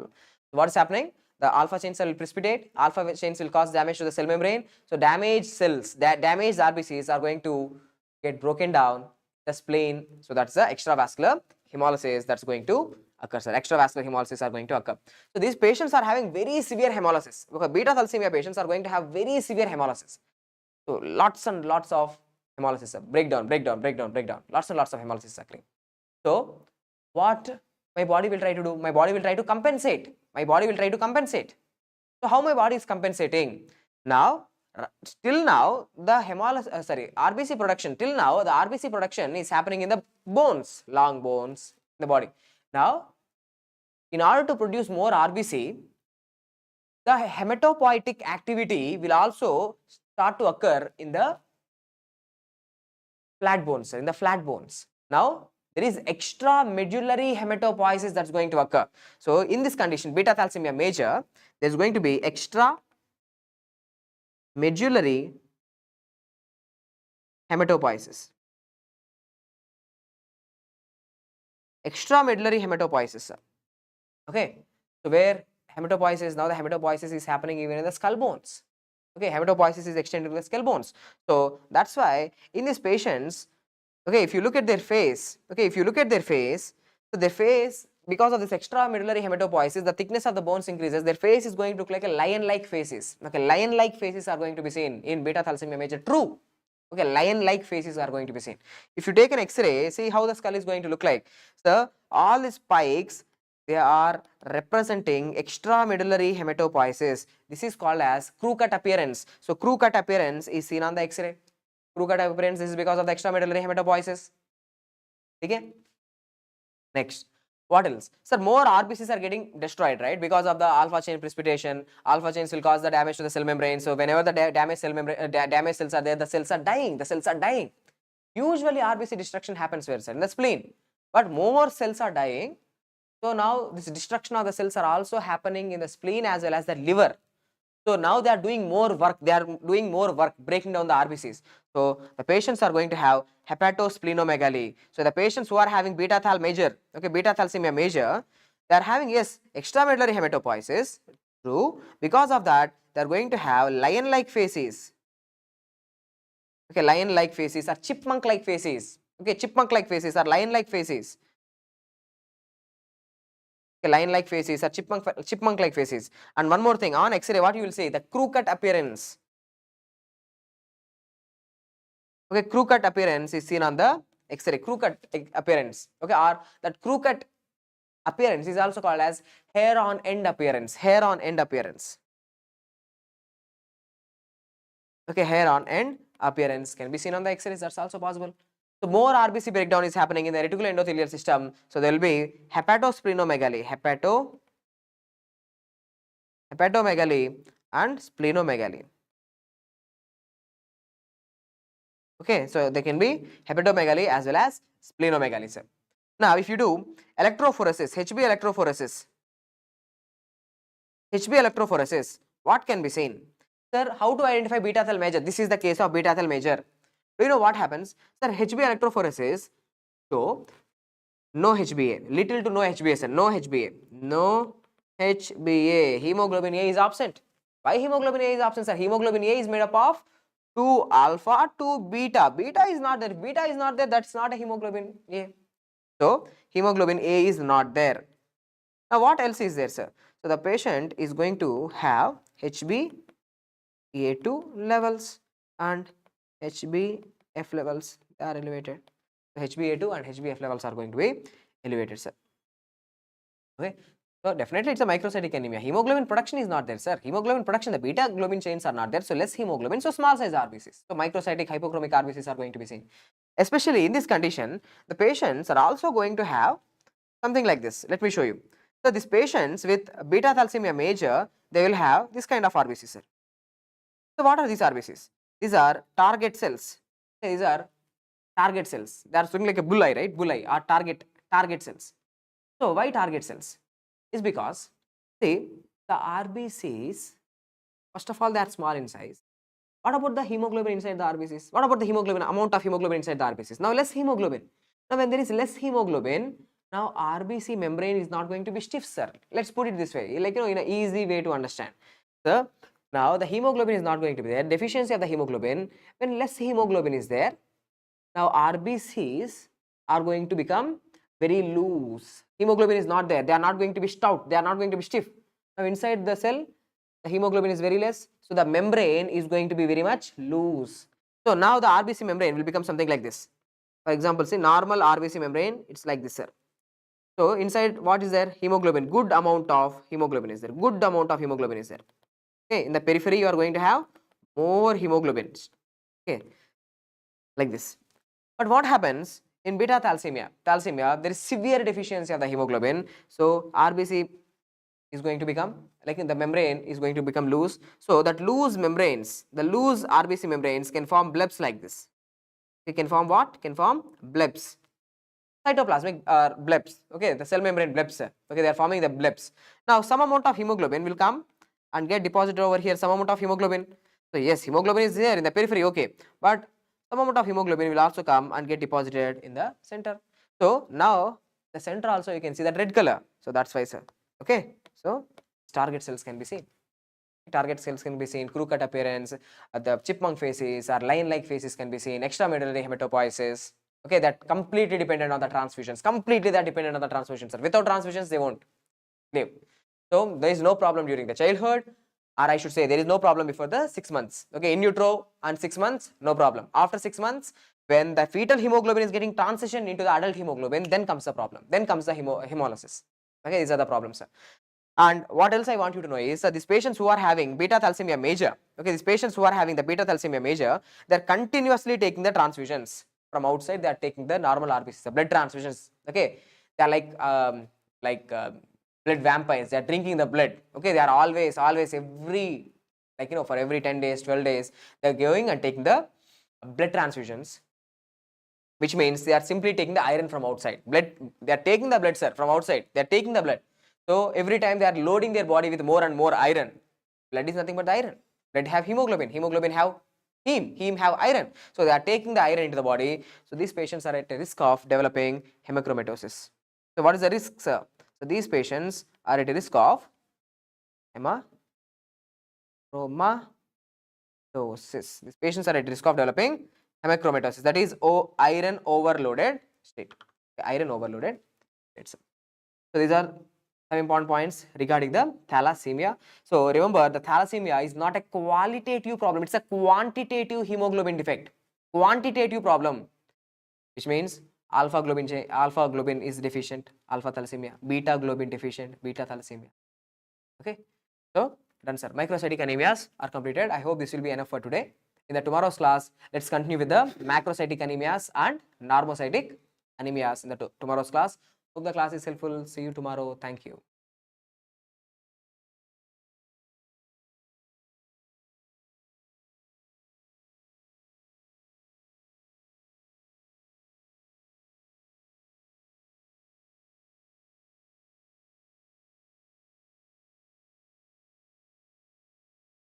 what is happening? The alpha chains will precipitate. Alpha chains will cause damage to the cell membrane. So damaged cells, damaged RBCs are going to get broken down the spleen. So that's the extravascular hemolysis that's going to occur, sir. Extravascular hemolysis are going to occur. So these patients are having very severe hemolysis. Because beta thalassemia patients are going to have very severe hemolysis. So lots and lots of hemolysis, sir. Breakdown. Lots and lots of hemolysis occurring. So what my body will try to do? My body will try to compensate. So how my body is compensating? Now, till now the RBC production, till now the RBC production is happening in the bones, long bones in the body. Now, in order to produce more RBC, the hematopoietic activity will also start to occur in the flat bones, Now, there is extra medullary hematopoiesis that's going to occur. So, in this condition, beta thalassemia major, there is going to be extra medullary hematopoiesis. Sir. Okay, so where hematopoiesis, now the hematopoiesis is happening even in the skull bones. Okay, hematopoiesis is extended to the skull bones. So that's why in these patients, okay, if you look at their face, so their face, because of this extramedullary hematopoiesis, the thickness of the bones increases. Their face is going to look like a lion-like faces. Okay, lion-like faces are going to be seen in beta thalassemia major. True. Okay, lion-like faces are going to be seen. If you take an X-ray, see how the skull is going to look like. So all these spikes, they are representing extramedullary hematopoiesis. This is called as crew-cut appearance. So crew-cut appearance is seen on the X-ray. Crew-cut appearance is because of the extramedullary hematopoiesis. Okay. Next, what else? Sir, more RBCs are getting destroyed, right? Because of the alpha chain precipitation. Alpha chains will cause the damage to the cell membrane. So whenever the damaged cells are there, the cells are dying. Usually RBC destruction happens where, sir? In the spleen. But more cells are dying. So now this destruction of the cells are also happening in the spleen as well as the liver. So now they are doing more work. Breaking down the RBCs. So the patients are going to have hepatosplenomegaly. So the patients who are having beta thalassemia major, they are having, yes, extramedullary hematopoiesis. True. Because of that, they are going to have lion-like faces. Okay, lion-like faces or chipmunk-like faces. Okay, chipmunk-like faces or lion-like faces. Lion-like faces or chipmunk-like faces. And one more thing, on X-ray, what you will see? The crew-cut appearance. Okay, crew-cut appearance is seen on the X-ray. Crew-cut appearance. Okay, or that crew-cut appearance is also called as hair-on-end appearance. Okay, hair-on-end appearance can be seen on the X-rays. That's also possible. So more RBC breakdown is happening in the reticuloendothelial system. So there will be hepatosplenomegaly, hepatomegaly and splenomegaly. Okay, so there can be hepatomegaly as well as splenomegaly, sir. Now, if you do electrophoresis, HB electrophoresis, what can be seen? Sir, how to identify beta cell major? This is the case of beta cell major. Do you know what happens? Sir, HB electrophoresis, so no HbA, little to no HbA, sir, no HbA, no HbA, hemoglobin A is absent. Why hemoglobin A is absent, sir? Hemoglobin A is made up of 2 alpha, 2 beta. Beta is not there. Beta is not there. That's not a hemoglobin A. So hemoglobin A is not there. Now what else is there, sir? So the patient is going to have HbA2 levels and HbF levels. They are elevated. So HbA2 and HbF levels are going to be elevated, sir. Okay. So definitely it's a microcytic anemia. Hemoglobin production is not there, sir. Hemoglobin production, the beta globin chains are not there. So less hemoglobin. So small size RBCs. So microcytic hypochromic RBCs are going to be seen. Especially in this condition, the patients are also going to have something like this. Let me show you. So these patients with beta thalassemia major, they will have this kind of RBCs, sir. So what are these RBCs? These are target cells. These are target cells. They are looking like a bullseye, right? Bullseye or target cells. So why target cells? Is because, see, the RBCs, first of all, they are small in size. What about the hemoglobin inside the RBCs? What about the hemoglobin, amount of hemoglobin inside the RBCs? Now less hemoglobin. Now when there is less hemoglobin, now RBC membrane is not going to be stiff, sir. Let's put it this way, like, in an easy way to understand. So now the hemoglobin is not going to be there. Deficiency of the hemoglobin. When less hemoglobin is there, now RBCs are going to become very loose. Hemoglobin is not there. They are not going to be stout. They are not going to be stiff. Now inside the cell, the hemoglobin is very less. So the membrane is going to be very much loose. So now the RBC membrane will become something like this. For example, say normal RBC membrane, it's like this, sir. So inside what is there? Hemoglobin. Good amount of hemoglobin is there. Good amount of hemoglobin is there. Okay. In the periphery, you are going to have more hemoglobins. Okay. Like this. But what happens in beta thalassemia, there is severe deficiency of the hemoglobin. So RBC is going to become, like, in the membrane is going to become loose. So that loose membranes, the loose RBC membranes can form blebs like this. They can form what? Can form blebs. Cytoplasmic blebs. Okay, the cell membrane blebs. Okay, they are forming the blebs. Now some amount of hemoglobin will come and get deposited over here. Some amount of hemoglobin. So yes, hemoglobin is there in the periphery. Okay, but some amount of hemoglobin will also come and get deposited in the center. So now the center also you can see that red color. So that's why, sir. Okay, so target cells can be seen. Target cells can be seen, crew-cut appearance, the chipmunk faces or line-like faces can be seen, extramedullary hematopoiesis. Okay, that completely dependent on the transfusions. Completely that dependent on the transfusions, sir. Without transfusions, they won't live. So there is no problem during the childhood, or I should say there is no problem before the 6 months. Okay, in utero and 6 months, no problem. After 6 months, when the fetal hemoglobin is getting transitioned into the adult hemoglobin, then comes the problem. Then comes the hemolysis. Okay, these are the problems, sir. And what else I want you to know is that these patients who are having beta thalassemia major, okay, these patients who are having the beta thalassemia major, they are continuously taking the transfusions from outside. They are taking the normal RBCs, the blood transfusions. Okay, they are like blood vampires. They are drinking the blood. Okay, they are always every, like, for every 10 days, 12 days, they are going and taking the blood transfusions, which means they are simply taking the iron from outside. Blood, they are taking the blood, sir, from outside. They are taking the blood. So every time they are loading their body with more and more iron. Blood is nothing but the iron. Blood have hemoglobin. Hemoglobin have heme have iron. So they are taking the iron into the body. So these patients are at a risk of developing hemochromatosis. So what is the risk, sir? So these patients are at a risk of hemochromatosis. These patients are at risk of developing hemochromatosis. That is iron overloaded state. Iron overloaded state. So these are some important points regarding the thalassemia. So remember, the thalassemia is not a qualitative problem. It's a quantitative hemoglobin defect. Quantitative problem, which means alpha globin is deficient, alpha thalassemia, beta globin deficient, beta thalassemia. Okay, so done, sir. Microcytic anemias are completed. I hope this will be enough for today. in the tomorrow's class, let's continue with the macrocytic anemias and normocytic anemias in the tomorrow's class. Hope the class is helpful. See you tomorrow. Thank you.